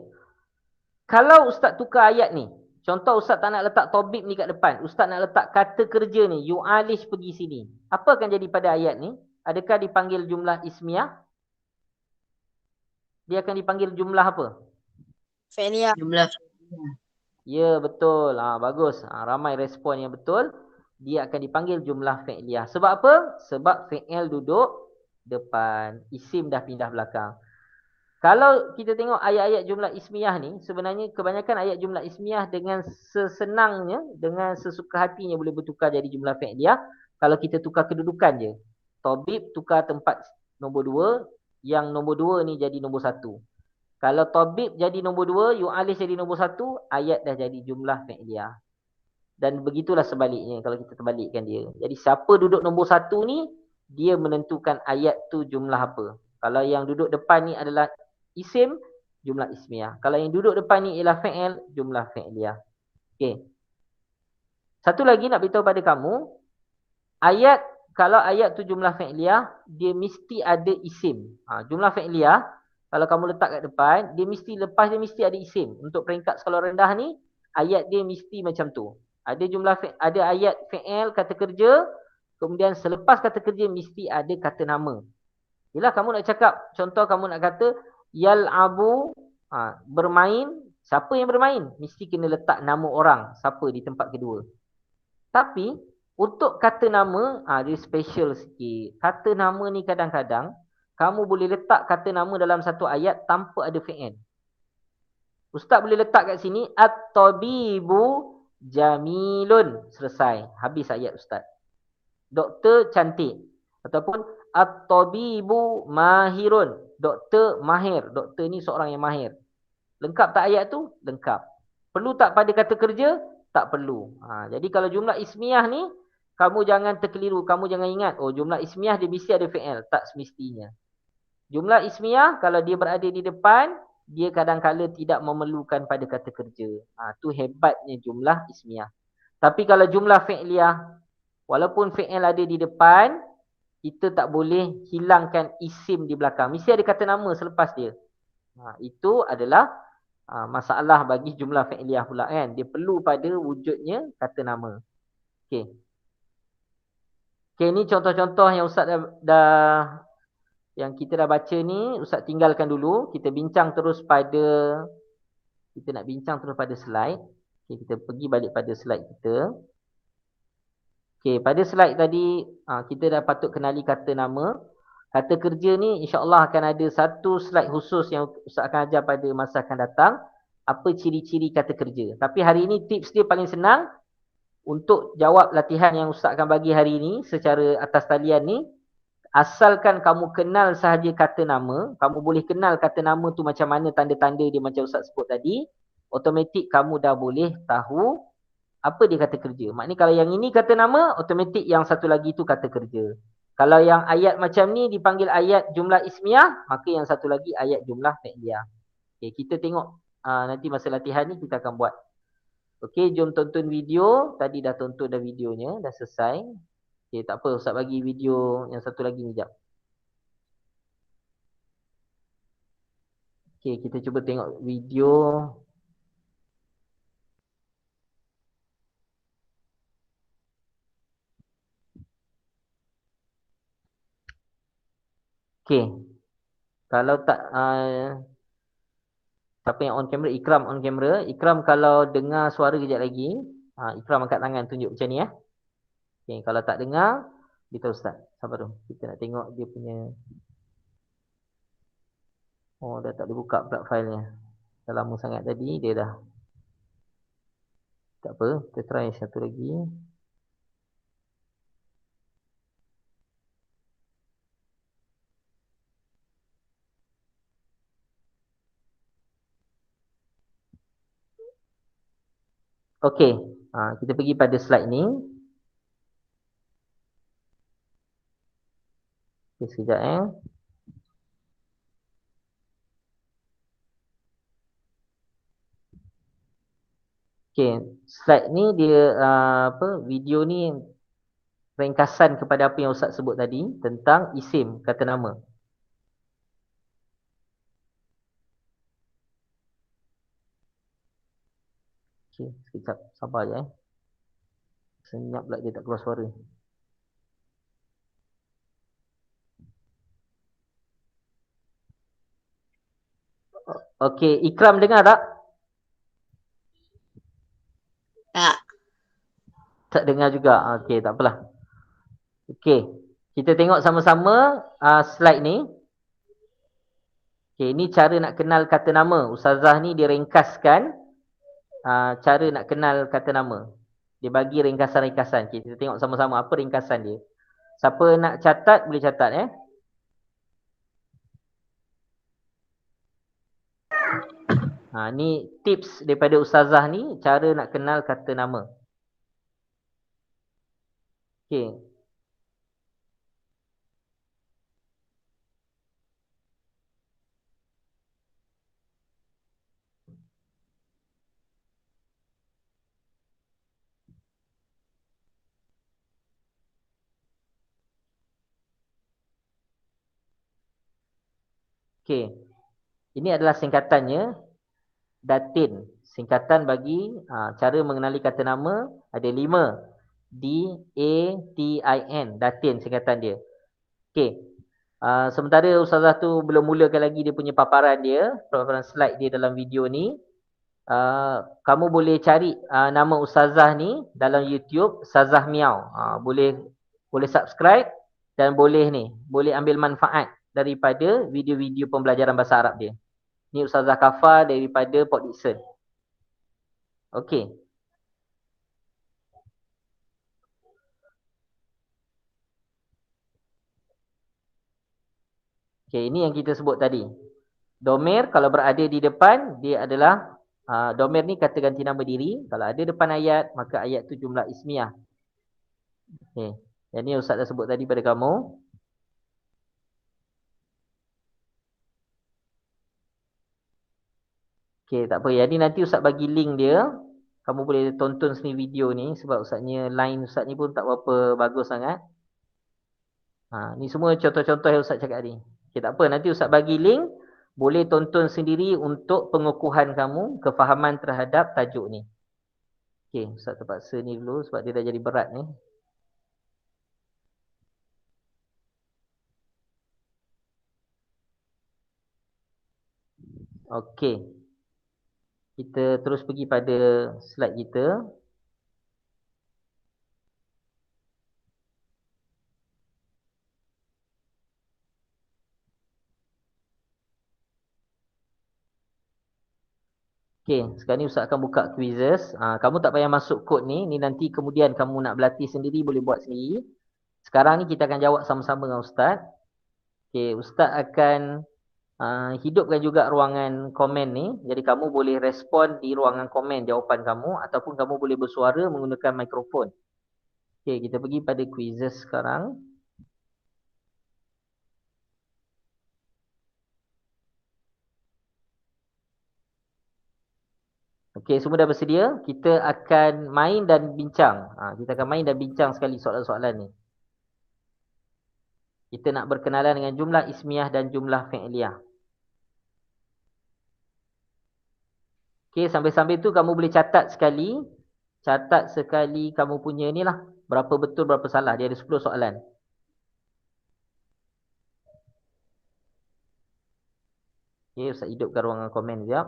Kalau Ustaz tukar ayat ni. Contoh Ustaz tak nak letak tabib ni kat depan. Ustaz nak letak kata kerja ni. Yu'alish pergi sini. Apa akan jadi pada ayat ni? Adakah dipanggil jumlah ismiyah? Dia akan dipanggil jumlah apa? Felia. Jumlah. Ya, betul. Bagus. Ramai respon yang betul. Dia akan dipanggil jumlah fi'liyah. Sebab apa? Sebab fi'il duduk depan. Isim dah pindah belakang. Kalau kita tengok ayat-ayat jumlah ismiyah ni, sebenarnya kebanyakan ayat jumlah ismiyah dengan sesenangnya, dengan sesuka hatinya boleh bertukar jadi jumlah fi'liyah. Kalau kita tukar kedudukan je. Tabib tukar tempat nombor 2, yang nombor 2 ni jadi nombor 1. Kalau tabib jadi nombor 2, yu'alish jadi nombor 1, ayat dah jadi jumlah fi'liyah. Dan begitulah sebaliknya kalau kita terbalikkan dia. Jadi siapa duduk nombor 1 ni, dia menentukan ayat tu jumlah apa. Kalau yang duduk depan ni adalah isim, jumlah ismiyah. Kalau yang duduk depan ni ialah fi'il, jumlah fi'liyah. Okey. Satu lagi nak beritahu pada kamu, ayat, kalau ayat tu jumlah fi'liyah, dia mesti ada isim. Jumlah fi'liyah, kalau kamu letak kat depan, dia mesti ada isim. Untuk peringkat skala rendah ni, ayat dia mesti macam tu. Ada ayat fi'il kata kerja, kemudian selepas kata kerja mesti ada kata nama. Bila kamu nak cakap, contoh kamu nak kata yal'abu, bermain, siapa yang bermain? Mesti kena letak nama orang, siapa di tempat kedua. Tapi untuk kata nama, dia special sikit. Kata nama ni kadang-kadang kamu boleh letak kata nama dalam satu ayat tanpa ada fi'il. Ustaz boleh letak kat sini at-tabibu jamilun, selesai, habis ayat ustaz. Doktor cantik, ataupun at-tabibu mahirun, doktor mahir, doktor ni seorang yang mahir. Lengkap tak ayat tu? Lengkap. Perlu tak pada kata kerja? Tak perlu. Jadi kalau jumlah ismiyah ni, kamu jangan terkeliru, kamu jangan ingat, oh jumlah ismiyah dia mesti ada fi'il. Tak semestinya. Jumlah ismiyah kalau dia berada di depan, dia kadang-kala tidak memerlukan pada kata kerja. Tu hebatnya jumlah ismiyah. Tapi kalau jumlah fi'liyah, walaupun fi'il ada di depan, kita tak boleh hilangkan isim di belakang. Mesti ada kata nama selepas dia. Itu adalah masalah bagi jumlah fi'liyah pula kan. Dia perlu pada wujudnya kata nama. Okey. Okey, ni contoh-contoh yang Ustaz yang kita dah baca ni, Ustaz tinggalkan dulu. Kita nak bincang terus pada slide. Okay, kita pergi balik pada slide kita. Okay, pada slide tadi, kita dah patut kenali kata nama. Kata kerja ni, insyaAllah akan ada satu slide khusus yang Ustaz akan ajar pada masa akan datang. Apa ciri-ciri kata kerja. Tapi hari ini tips dia paling senang. Untuk jawab latihan yang Ustaz akan bagi hari ini secara atas talian ni, asalkan kamu kenal sahaja kata nama, kamu boleh kenal kata nama tu macam mana, tanda-tanda dia macam Ustaz sebut tadi, automatik kamu dah boleh tahu apa dia kata kerja. Maknanya kalau yang ini kata nama, automatik yang satu lagi tu kata kerja. Kalau yang ayat macam ni dipanggil ayat jumlah ismiyah, maka yang satu lagi ayat jumlah fi'liyah. Okay, kita tengok nanti masa latihan ni kita akan buat. Okey, jom tonton video. Tadi dah tonton dah videonya, dah selesai. Okay, tak apa, Ustaz bagi video yang satu lagi ni jap. Okay, kita cuba tengok video. Okay, kalau tak siapa yang on camera? Ikram on camera. Ikram kalau dengar suara kejap lagi, Ikram angkat tangan tunjuk macam ni . Okay, kalau tak dengar, beritahu Ustaz. Sabar tu. Kita nak tengok dia punya. Oh, dah tak boleh buka pula filenya. Dah lama sangat tadi, dia dah. Tak apa, kita try satu lagi. Okey, kita pergi pada slide ni. Okay, sekejap . Okey, slide ni dia video ni ringkasan kepada apa yang Ustaz sebut tadi tentang isim, kata nama. Okey, sekejap sabar je . Senyap pula dia tak keluar suara. Okey, Ikram dengar tak? Tak. Tak dengar juga. Okey, tak apalah. Okey, kita tengok sama-sama slide ni. Okey, ini cara nak kenal kata nama. Ustazah ni dia ringkaskan cara nak kenal kata nama. Dia bagi ringkasan-ringkasan. Okay, kita tengok sama-sama apa ringkasan dia. Siapa nak catat boleh catat . Ni tips daripada ustazah ni, cara nak kenal kata nama. Okey. Okey. Ini adalah singkatannya, Datin. Singkatan bagi cara mengenali kata nama ada 5. D-A-T-I-N. Datin singkatan dia. Okey. Sementara Ustazah tu belum mulakan lagi dia punya paparan dia, paparan slide dia dalam video ni. Kamu boleh cari nama Ustazah ni dalam YouTube, Ustazah Miau. Boleh subscribe dan boleh ambil manfaat daripada video-video pembelajaran bahasa Arab dia. Ni Ustazah Kafa daripada Port Dickson. Okey. Okey, ini yang kita sebut tadi. Domer kalau berada di depan, dia adalah domer ni kata ganti nama diri. Kalau ada depan ayat, maka ayat tu jumlah ismiyah. Okey. Yang ni Ustaz dah sebut tadi pada kamu. Okey, tak apa. Jadi nanti Ustaz bagi link dia. Kamu boleh tonton sendiri video ni sebab Ustaznya line Ustaz ni pun tak berapa bagus sangat. Ni semua contoh-contoh yang Ustaz cakap tadi. Okey, tak apa. Nanti Ustaz bagi link. Boleh tonton sendiri untuk pengukuhan kamu, kefahaman terhadap tajuk ni. Okey, Ustaz terpaksa ni dulu sebab dia dah jadi berat ni. Okey. Kita terus pergi pada slide kita. Okey, sekarang ni Ustaz akan buka quizzes. Kamu tak payah masuk kod ni. Ni nanti kemudian kamu nak berlatih sendiri, boleh buat sendiri. Sekarang ni kita akan jawab sama-sama dengan Ustaz. Okey, Ustaz akan hidupkan juga ruangan komen ni. Jadi kamu boleh respon di ruangan komen jawapan kamu ataupun kamu boleh bersuara menggunakan mikrofon. Okey, kita pergi pada quizzes sekarang. Okey, semua dah bersedia? Kita akan main dan bincang. Kita akan main dan bincang sekali soalan-soalan ni. Kita nak berkenalan dengan jumlah ismiyah dan jumlah fi'liyah. Okey, sambil-sambil tu kamu boleh catat sekali. Catat sekali kamu punya ni lah. Berapa betul, berapa salah. Dia ada 10 soalan. Okey, Ustaz hidupkan ruangan komen sekejap.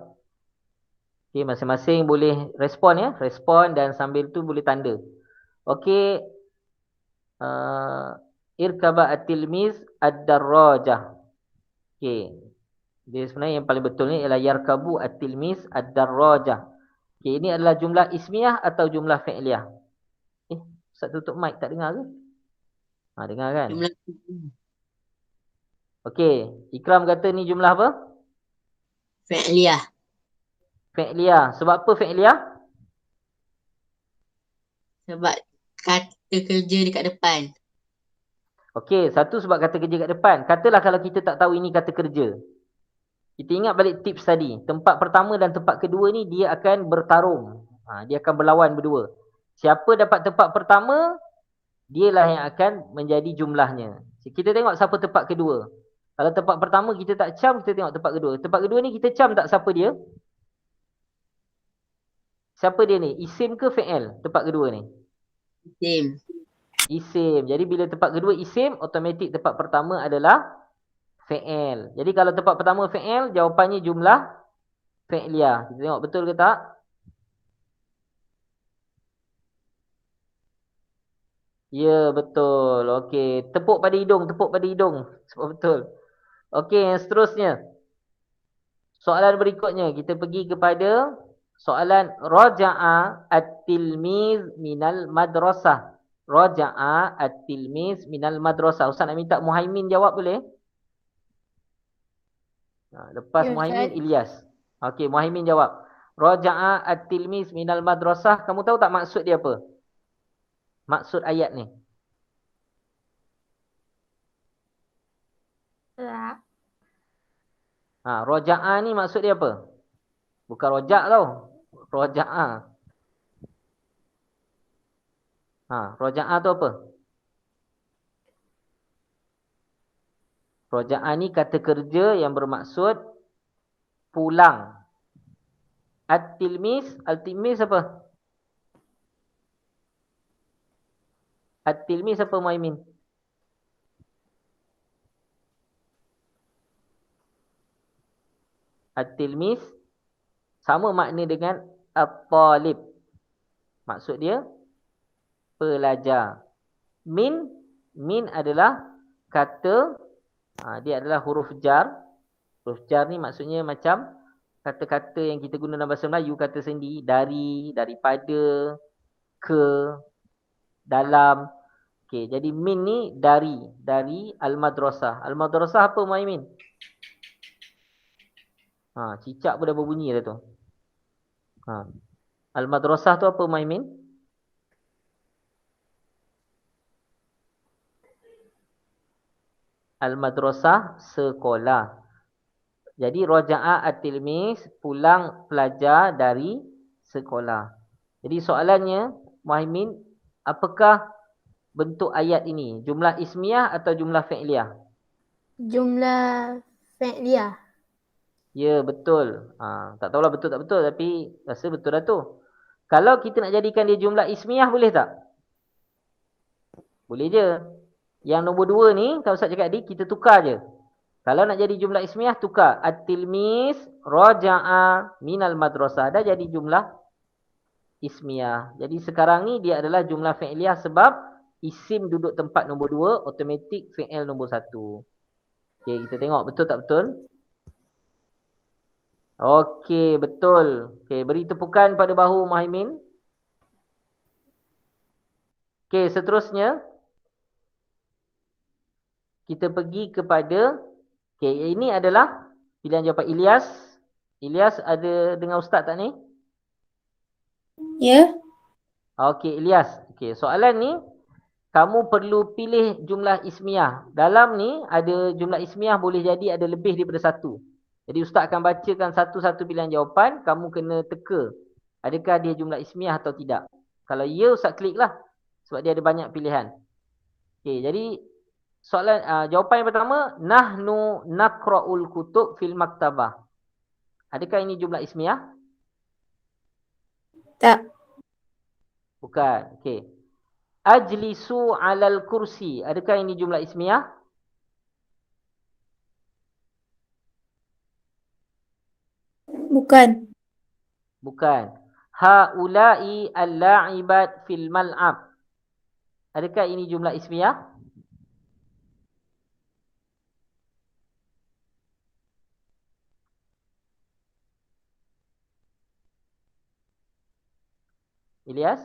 Okey, masing-masing boleh respon ya. Respon dan sambil tu boleh tanda. Okey. Irkaba at-tilmiz ad-darrajah. Okey. Dia sebenarnya yang paling betul ni ialah yarkabu at-tilmiz ad-darrajah. Okey, ini adalah jumlah ismiyah atau jumlah fi'liyah? Ustaz tutup mic, tak dengar ke? Dengar kan? Jumlah Okey, Ikram kata ni jumlah apa? fi'liyah. Fi'liyah. Sebab apa fi'liyah? Sebab kata kerja dekat depan. Okey, satu sebab kata kerja kat depan. Katalah kalau kita tak tahu ini kata kerja. Kita ingat balik tips tadi. Tempat pertama dan tempat kedua ni dia akan bertarung. Dia akan berlawan berdua. Siapa dapat tempat pertama, dialah yang akan menjadi jumlahnya. Kita tengok siapa tempat kedua. Kalau tempat pertama kita tak cam, kita tengok tempat kedua. Tempat kedua ni kita cam tak siapa dia? Siapa dia ni? Isim ke fi'il tempat kedua ni? Isim. Isim. Jadi bila tempat kedua isim, automatik tempat pertama adalah fi'il. Jadi kalau tempat pertama fi'il, jawapannya jumlah fi'liyah. Kita tengok betul ke tak? Ya, betul. Okey, tepuk pada hidung, tepuk pada hidung. Sebab betul. Okey, yang seterusnya. Soalan berikutnya, kita pergi kepada soalan raja'a at-tilmiz minal madrasah. Raja'a at-tilmiz minal madrasah. Ustaz nak minta Muhaimin jawab boleh? Lepas Ya, Muhaimin, Ustaz. Ilyas. Okey, Muhaimin jawab. Raja'a at-tilmiz minal madrasah. Kamu tahu tak maksud dia apa? Maksud ayat ni. Tak. Roja'ah ni maksud dia apa? Bukan rojak tau. Roja'ah. Roja'ah tu apa? Roja'ah ni kata kerja yang bermaksud pulang. At-tilmis apa? At-tilmis apa Muhaimin? At-tilmis sama makna dengan at-talib. Maksud dia pelajar. Min adalah kata, dia adalah huruf jar. Huruf jar ni maksudnya macam kata-kata yang kita guna dalam bahasa Melayu, kata sendi, dari, daripada, ke, dalam. Okey, jadi min ni dari al-madrasah. Al-madrasah apa Muhaimin? Cicak pun dah berbunyi dah tu. Al-madrasah tu apa Muhaimin? Al-madrasah sekolah. Jadi roja'a at-tilmis pulang pelajar dari sekolah. Jadi soalannya Muhaimin, apakah bentuk ayat ini? Jumlah ismiyah atau jumlah fi'liyah? Jumlah fi'liyah. Ya, betul. Tak tahulah betul tak betul, tapi rasa betul dah tu. Kalau kita nak jadikan dia jumlah ismiyah, boleh tak? Boleh je. Yang nombor 2 ni, kalau Ustaz cakap tadi, kita tukar je. Kalau nak jadi jumlah ismiyah, tukar. At-tilmis raja'a minal madrasah. Dah jadi jumlah ismiyah. Jadi sekarang ni dia adalah jumlah fi'liyah sebab isim duduk tempat nombor 2, automatik fi'il nombor 1. Okey, kita tengok betul tak betul? Okey, betul. Okey, beri tepukan pada bahu Muhaimin. Okey, seterusnya kita pergi kepada, ini adalah pilihan jawapan Ilyas. Ilyas ada dengar ustaz tak ni? Ya. Okey, Ilyas. Okey, soalan ni kamu perlu pilih jumlah ismiyah. Dalam ni ada jumlah ismiyah boleh jadi ada lebih daripada satu. Jadi ustaz akan bacakan satu-satu pilihan jawapan, kamu kena teka adakah dia jumlah ismiyah atau tidak. Kalau ya, ustaz klik lah sebab dia ada banyak pilihan. Okey, jadi soalan jawapan yang pertama, nahnu naqra'ul kutub fil maktabah. Adakah ini jumlah ismiyah? Tak. Bukan. Okey. Ajlisu 'alal kursi. Adakah ini jumlah ismiyah? Bukan. Bukan. Haula'i al-la'ibat fil mal'ab. Adakah ini jumlah ismiyah? Ilyas?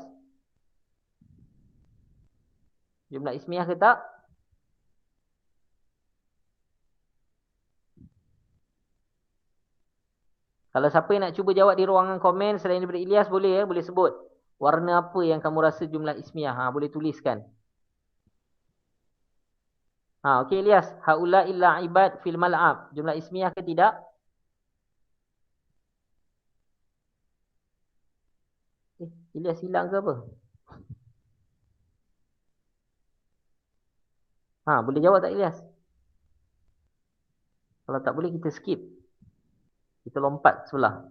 Jumlah ismiyah ke tak? Kalau siapa yang nak cuba jawab di ruangan komen selain daripada Ilyas, boleh ya, boleh sebut. Warna apa yang kamu rasa jumlah ismiyah? Boleh tuliskan. Okey Ilyas. Haula illa ibad fil mal'ab. Jumlah ismiyah ke tidak? Ilyas hilang ke apa? Boleh jawab tak Ilyas? Kalau tak boleh kita skip. Kita lompat sebelah.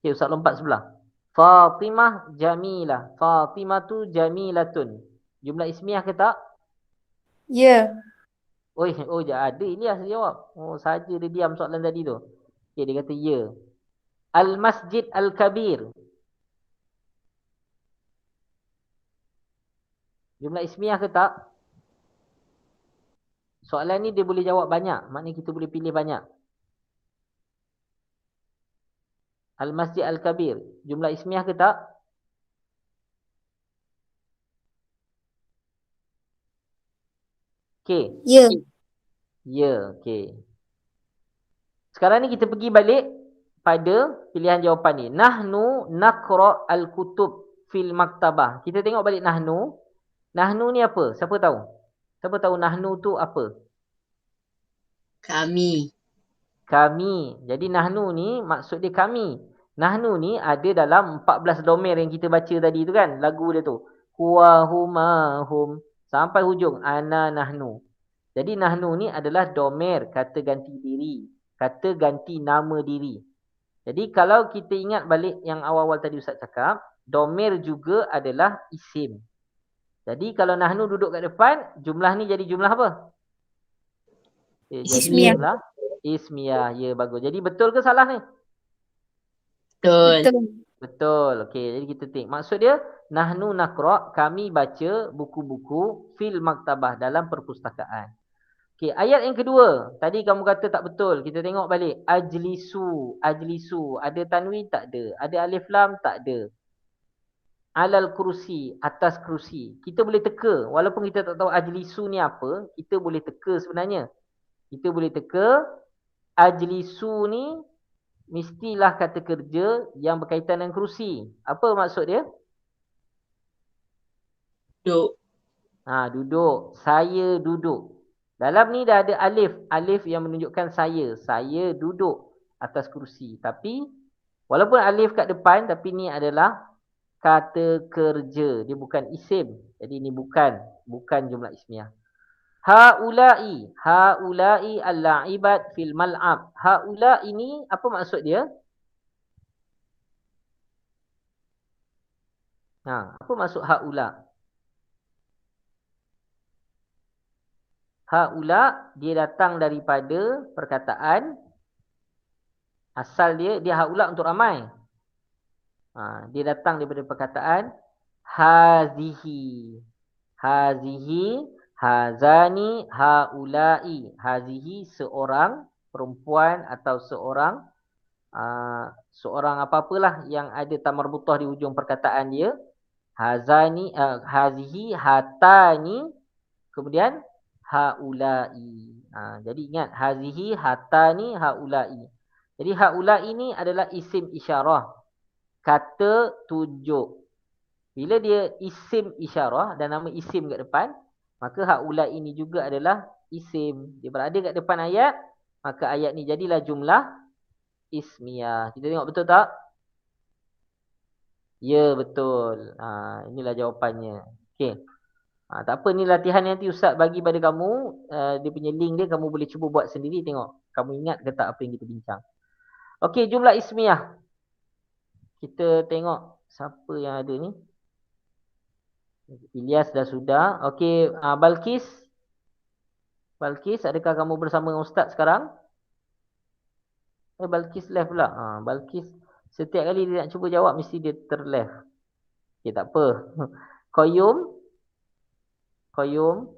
Okey, Ustaz lompat sebelah. Fatimah Jamilah. Fatimah tu Jamilatun. Jumlah ismiyah ke tak? Ya. Ada Ilyas jawab. Saja dia diam soalan tadi tu. Okey, dia kata ya. Al-Masjid Al-Kabir. Jumlah ismiyah ke tak? Soalan ni dia boleh jawab banyak. Maknanya kita boleh pilih banyak. Al-Masjid Al-Kabir. Jumlah ismiyah ke tak? Okey. Ya. Ya, okey. Sekarang ni kita pergi balik pada pilihan jawapan ni. Nahnu naqra' al-kutub fil maktabah. Kita tengok balik nahnu. Nahnu ni apa? Siapa tahu? Siapa tahu nahnu tu apa? Kami. Kami. Jadi nahnu ni maksud dia kami. Nahnu ni ada dalam 14 domer yang kita baca tadi tu kan. Lagu dia tu. Huwa huma hum. Sampai hujung. Ana nahnu. Jadi nahnu ni adalah domer kata ganti diri. Kata ganti nama diri. Jadi kalau kita ingat balik yang awal-awal tadi Ustaz cakap. Domer juga adalah isim. Jadi kalau nahnu duduk kat depan. Jumlah ni jadi jumlah apa? Jadi Ismiyah. jumlah ismiyah. Ya, bagus. Jadi betul ke salah ni? Betul. Betul. Betul. Okey, jadi kita tengok. Maksud dia, nahnu naqra, kami baca buku-buku fil maktabah dalam perpustakaan. Okey, ayat yang kedua. Tadi kamu kata tak betul. Kita tengok balik. Ajlisu, ajlisu. Ada tanwin tak ada? Ada alif lam tak ada? Alal kursi, atas kursi. Kita boleh teka. Walaupun kita tak tahu ajlisu ni apa, kita boleh teka sebenarnya. Kita boleh teka ajlisu ni mestilah kata kerja yang berkaitan dengan kerusi. Apa maksud dia? Duduk. Duduk. Saya duduk. Dalam ni dah ada alif. Alif yang menunjukkan saya. Saya duduk atas kerusi. Tapi walaupun alif kat depan, tapi ni adalah kata kerja. Dia bukan isim. Jadi ni bukan jumlah ismiyah. Haula'i. Haula'i al-la'ibat fil mal'ab. Haula'i ni apa maksud dia? Apa maksud haula? Haula dia datang daripada perkataan asal dia haula untuk ramai. Dia datang daripada perkataan hazihi. Hazihi, hazani, haula'i. Hazihi seorang perempuan atau seorang apa-apalah yang ada tamarbutah di hujung perkataan dia. Hazani, hazihi, hatani, kemudian haula'i. Jadi ingat, hazihi, hatani, haula'i. Jadi haula'i ni adalah isim isyarah. Kata tunjuk. Bila dia isim isyarah dan nama isim kat depan, maka haula'i ni juga adalah isim. Dia berada kat depan ayat, maka ayat ni jadilah jumlah ismiyah. Kita tengok betul tak? Ya, betul. Inilah jawapannya. Okey. Tak apa, ni latihan nanti Ustaz bagi pada kamu. Dia punya link dia, kamu boleh cuba buat sendiri. Tengok, kamu ingat ke tak apa yang kita bincang. Okey, jumlah ismiyah. Kita tengok siapa yang ada ni. Ilyas dah sudah. Okey, Balkis. Balkis, adakah kamu bersama dengan Ustaz sekarang? Balkis left pula. Balkis, setiap kali dia nak cuba jawab, mesti dia terleft. Okey, tak apa. Qayyum. Qayyum.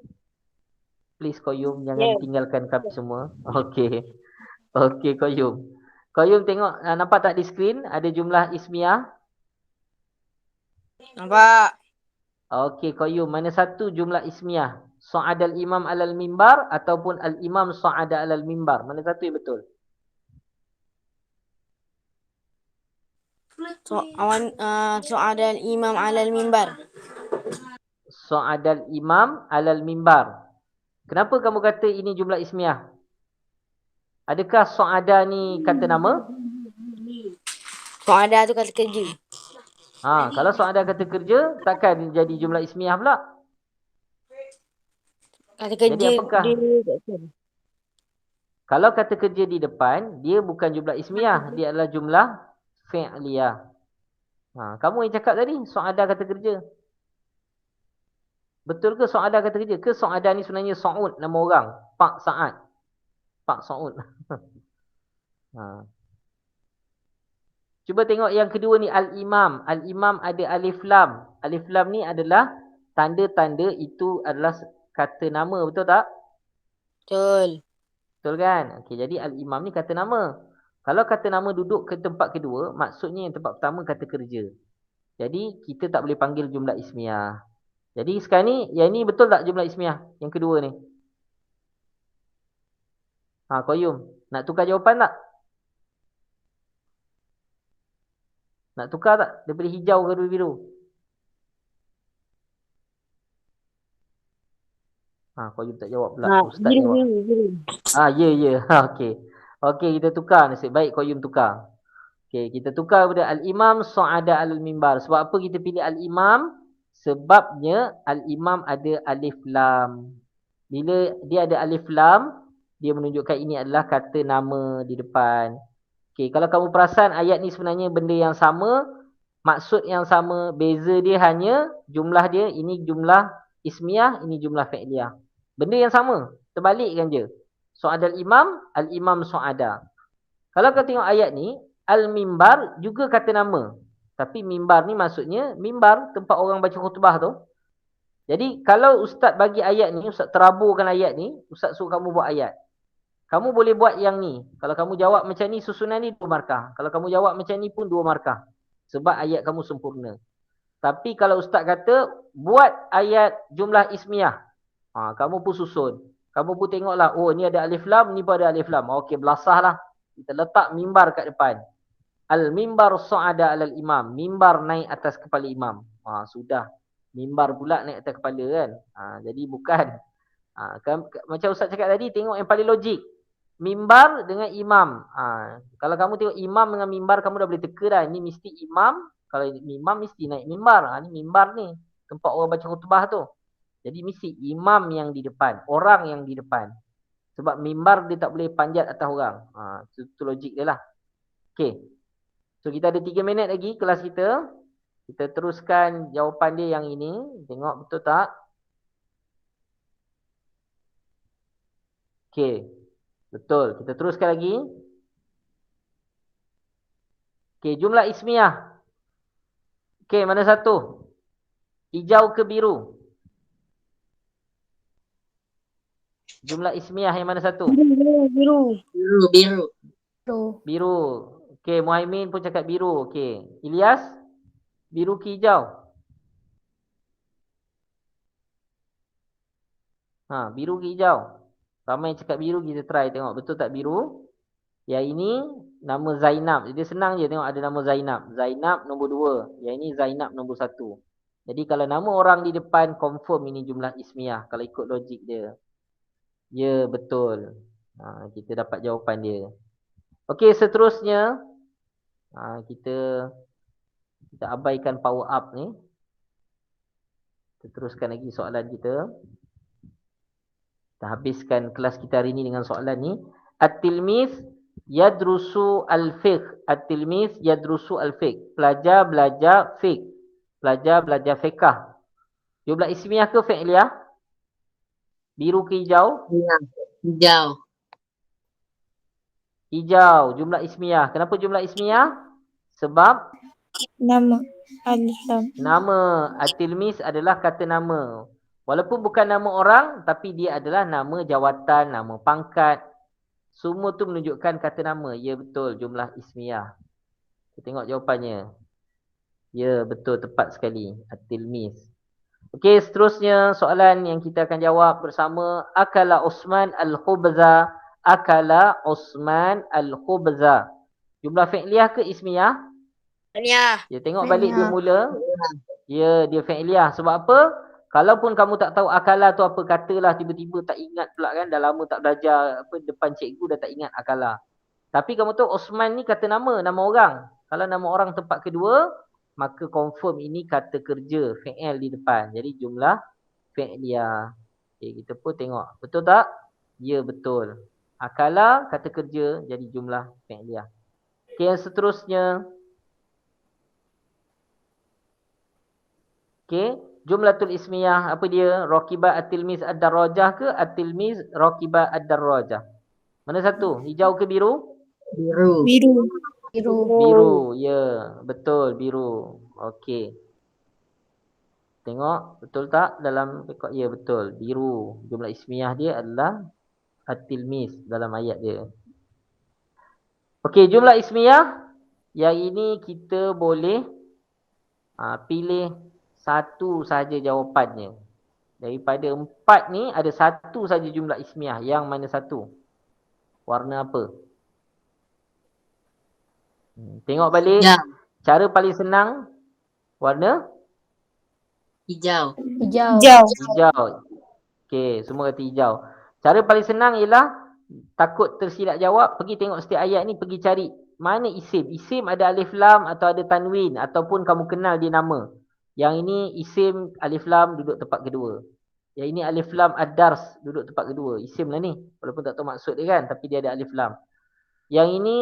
Please Qayyum, jangan tinggalkan kami semua. Okey. Okey, Qayyum. Qayyum tengok, nampak tak di skrin ada jumlah ismiyah? Nampak. Okey, Qayyum, mana satu jumlah ismiyah? Sa'adal imam alal mimbar ataupun al-imam sa'ada alal mimbar? Mana satu yang betul? So'adal imam alal mimbar. Sa'adal imam alal mimbar. Kenapa kamu kata ini jumlah ismiyah? Adakah sa'ada ni kata nama? So'ada tu kata kerja. Kalau sa'ada kata kerja, takkan jadi jumlah ismiyah pula? Kata kerja Jadi apakah? dia Kalau kata kerja di depan, dia bukan jumlah ismiyah, dia adalah jumlah fi'liyah. Kamu yang cakap tadi, sa'ada kata kerja. Betul ke sa'ada kata kerja? Ke sa'ada ni sebenarnya Sa'ud, nama orang? Pak Sa'ad. Pak Sa'ud. Cuba tengok yang kedua ni, al-imam. Al-imam ada alif lam. Alif lam ni adalah tanda-tanda itu adalah kata nama, betul tak? betul. Betul kan? Okey, jadi al-imam ni kata nama. Kalau kata nama duduk ke tempat kedua, maksudnya yang tempat pertama kata kerja. Jadi kita tak boleh panggil jumlah ismiyah. Jadi sekarang ni, yang ni betul tak jumlah ismiyah? Yang kedua ni. Qayyum, nak tukar jawapan tak? Nak tukar tak? Daripada hijau ke biru? Qayyum tak jawab pula. Ha, Ustaz biru, jawab. biru, biru. Ya. Okey. Okey, kita tukar nasib baik Qayyum tukar. Okey, kita tukar kepada Al-Imam Sa'ada al-Mimbar. Sebab apa kita pilih Al-Imam? Sebabnya Al-Imam ada alif lam. Bila dia ada alif lam, dia menunjukkan ini adalah kata nama di depan. Okey, kalau kamu perasan ayat ni sebenarnya benda yang sama, maksud yang sama, beza dia hanya jumlah dia, ini jumlah ismiyah, ini jumlah fi'liyah. Benda yang sama, terbalikkan je. Sa'ada al-Imam, Al-Imam Sa'ada. Kalau kau tengok ayat ni, Al-Mimbar juga kata nama. Tapi mimbar ni maksudnya mimbar, tempat orang baca khutbah tu. Jadi kalau ustaz bagi ayat ni, ustaz teraburkan ayat ni, ustaz suruh kamu buat ayat. Kamu boleh buat yang ni. Kalau kamu jawab macam ni, susunan ni 2 markah. Kalau kamu jawab macam ni pun 2 markah. Sebab ayat kamu sempurna. Tapi kalau ustaz kata, buat ayat jumlah ismiyah. Kamu pun susun. Kamu pun tengoklah, oh ni ada alif lam, ni pun ada alif lam. Okey, belasah lah. Kita letak mimbar kat depan. Al-mimbar sa'ada alal imam. Mimbar naik atas kepala imam. Sudah. Mimbar pula naik atas kepala kan. Jadi bukan. Macam ustaz cakap tadi, tengok yang paling logik. Mimbar dengan imam. Kalau kamu tengok imam dengan mimbar, kamu dah boleh teka dah. Ini mesti imam. Kalau imam mesti naik mimbar. Ni mimbar ni. Tempat orang baca khutbah tu. Jadi mesti imam yang di depan. Orang yang di depan. Sebab mimbar dia tak boleh panjat atas orang. Itu logik dia lah. Okay. So kita ada 3 minit lagi kelas kita. Kita teruskan jawapan dia yang ini. Tengok betul tak? Okay. Betul. Kita teruskan lagi. Okay, jumlah ismiyah. Okay, mana satu? Hijau ke biru? Jumlah ismiyah yang mana satu? Biru, biru. Biru, biru. Biru. Biru. Okey, Muhaimin pun cakap biru. Okey. Ilyas? Biru ke hijau? Biru ke hijau? Ramai cakap biru, kita try tengok. Betul tak biru? Yang ini nama Zainab. Dia senang je tengok ada nama Zainab. Zainab nombor 2. Yang ini Zainab nombor 1. Jadi kalau nama orang di depan, confirm ini jumlah ismiyah. Kalau ikut logik dia. Ya, betul. Kita dapat jawapan dia. Okey, seterusnya. Kita abaikan power up ni. Kita teruskan lagi soalan kita. Kita habiskan kelas kita hari ni dengan soalan ni. At-tilmiz yadrusu al-fiqh. At-tilmiz yadrusu al-fiqh. Pelajar belajar fiqh. Pelajar belajar fiqh. Jumlah ismiyah ke fi'liyah? Biru ke hijau? Hijau. Hijau. Jumlah ismiyah. Kenapa jumlah ismiyah? Sebab Nama. Alif lam. nama at-tilmiz adalah kata nama. Walaupun bukan nama orang, tapi dia adalah nama jawatan, nama pangkat. Semua tu menunjukkan kata nama. Ya, betul. Jumlah ismiyah. Kita tengok jawapannya. Ya, betul. Tepat sekali. At-tilmiz. Okey, seterusnya soalan yang kita akan jawab bersama. Akala Osman al-khubza. Akala Osman al-khubza. Jumlah fi'liyah ke ismiyah? Tahniah. Ya, tengok balik dia mula. Ya, dia fi'liyah. Sebab apa? Kalaupun kamu tak tahu akala tu apa, katalah tiba-tiba tak ingat pula kan. Dah lama tak belajar depan cikgu, dah tak ingat akala. Tapi kamu tahu Osman ni kata nama orang. Kalau nama orang tempat kedua, maka confirm ini kata kerja, fi'il di depan. Jadi jumlah fi'liyah. Okay, kita pun tengok. Betul tak? Ya, betul. Akala kata kerja, jadi jumlah fi'liyah. Okay, yang seterusnya. Okay, jumlatul ismiyah apa dia? Raqiba at-tilmiz ad-darajah ke at-tilmiz raqiba ad-darajah? Mana satu? Hijau ke biru? Biru. Biru. Biru. Biru, ya. Betul, biru. Okey. Tengok, betul tak dalam rekod? Ya, betul. Biru. Jumlah ismiyah dia adalah at-tilmiz dalam ayat dia. Okey, jumlah ismiyah. Yang ini kita boleh pilih satu saja jawapannya. Daripada 4 ni, ada satu saja jumlah ismiyah. Yang mana satu? Warna apa? Tengok balik. Hijau. Cara paling senang. Warna? Hijau. Hijau. Hijau. Hijau. Okey, semua kata hijau. Cara paling senang ialah takut tersilap jawab, pergi tengok setiap ayat ni, pergi cari mana isim. Isim ada alif lam atau ada tanwin ataupun kamu kenal dia nama. Yang ini isim alif lam duduk tempat kedua. Yang ini alif lam ad-dars duduk tempat kedua. Isim lah ni. Walaupun tak tahu maksud dia kan, tapi dia ada alif lam. Yang ini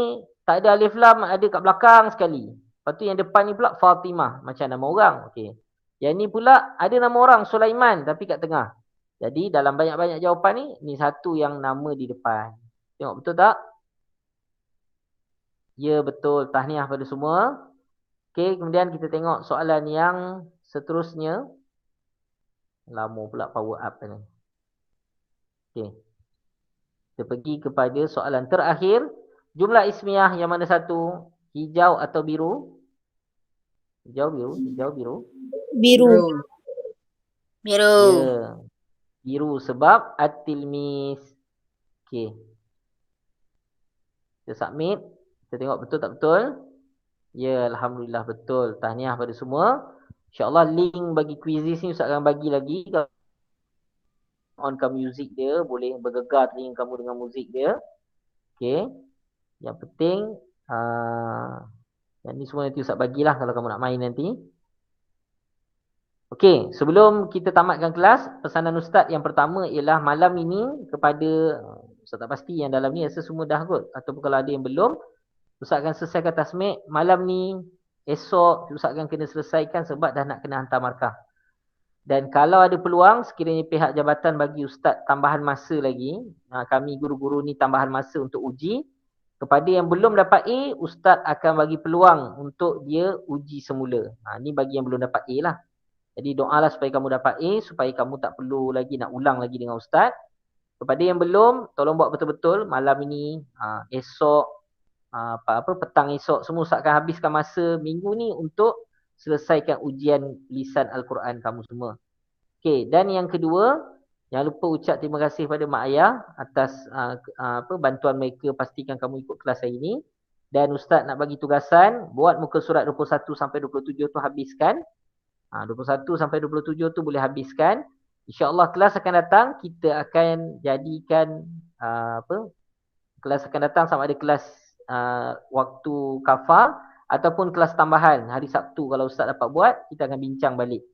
tak ada alif lam, ada kat belakang sekali. Lepas tu yang depan ni pula Fatimah, macam nama orang. Okey. Yang ni pula ada nama orang Sulaiman tapi kat tengah. Jadi dalam banyak-banyak jawapan ni satu yang nama di depan. Tengok betul tak? Ya betul. Tahniah pada semua. Okey, kemudian kita tengok soalan yang seterusnya. Lama pula power up ni. Okey. Kita pergi kepada soalan terakhir. Jumlah ismiyah yang mana satu? Hijau atau biru? Hijau, biru. Hijau, biru. Biru. Biru. Ya. Biru sebab at-tilmis. Okey. Kita submit. Kita tengok betul tak betul. Ya, alhamdulillah betul. Tahniah pada semua. InsyaAllah link bagi quizzes ni Ustaz akan bagi lagi. Onkan music dia. Boleh bergegar telinga kamu dengan muzik dia. Okey. Yang penting yang ni semua nanti Ustaz bagilah kalau kamu nak main nanti. Okey, sebelum kita tamatkan kelas, pesanan Ustaz yang pertama ialah malam ini kepada Ustaz tak pasti yang dalam ni rasa semua dah kot ataupun kalau ada yang belum, Ustaz akan selesaikan tasmik malam ni, esok Ustaz akan kena selesaikan sebab dah nak kena hantar markah. Dan kalau ada peluang sekiranya pihak jabatan bagi Ustaz tambahan masa lagi, kami guru-guru ni tambahan masa untuk uji, kepada yang belum dapat A, Ustaz akan bagi peluang untuk dia uji semula. Ni bagi yang belum dapat A lah. Jadi doalah supaya kamu dapat A, supaya kamu tak perlu lagi nak ulang lagi dengan Ustaz. Kepada yang belum, tolong buat betul-betul malam ini, esok, petang esok, semua Ustaz akan habiskan masa minggu ni untuk selesaikan ujian lisan Al-Quran kamu semua. Okey, dan yang kedua, jangan lupa ucap terima kasih pada mak ayah atas bantuan mereka pastikan kamu ikut kelas hari ini. Dan Ustaz nak bagi tugasan, buat muka surat 21 sampai 27 tu habiskan. 21 sampai 27 tu boleh habiskan. InsyaAllah kelas akan datang, kita akan jadikan kelas akan datang sama ada kelas waktu kafar ataupun kelas tambahan hari Sabtu. Kalau Ustaz dapat buat, kita akan bincang balik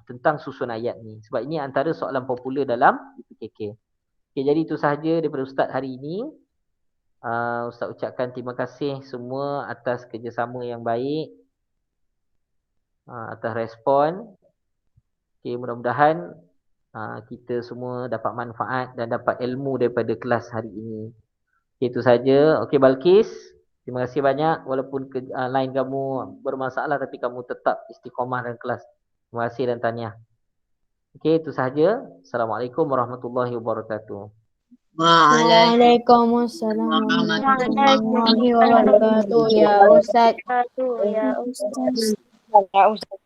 tentang susun ayat ni. Sebab ini antara soalan popular dalam PKK. Okay, jadi itu sahaja daripada Ustaz hari ini. Ustaz ucapkan terima kasih semua atas kerjasama yang baik, atas respon. Okay, mudah-mudahan kita semua dapat manfaat dan dapat ilmu daripada kelas hari ini. Okay, itu saja. Okey Balkis, terima kasih banyak. Walaupun line kamu bermasalah tapi kamu tetap istiqamah dalam kelas. Terima kasih dan tahniah. Okey, itu sahaja. Assalamualaikum warahmatullahi wabarakatuh. Waalaikumsalam warahmatullahi wabarakatuh. Ya Ustaz. Ya Ustaz. Ya, Ustaz.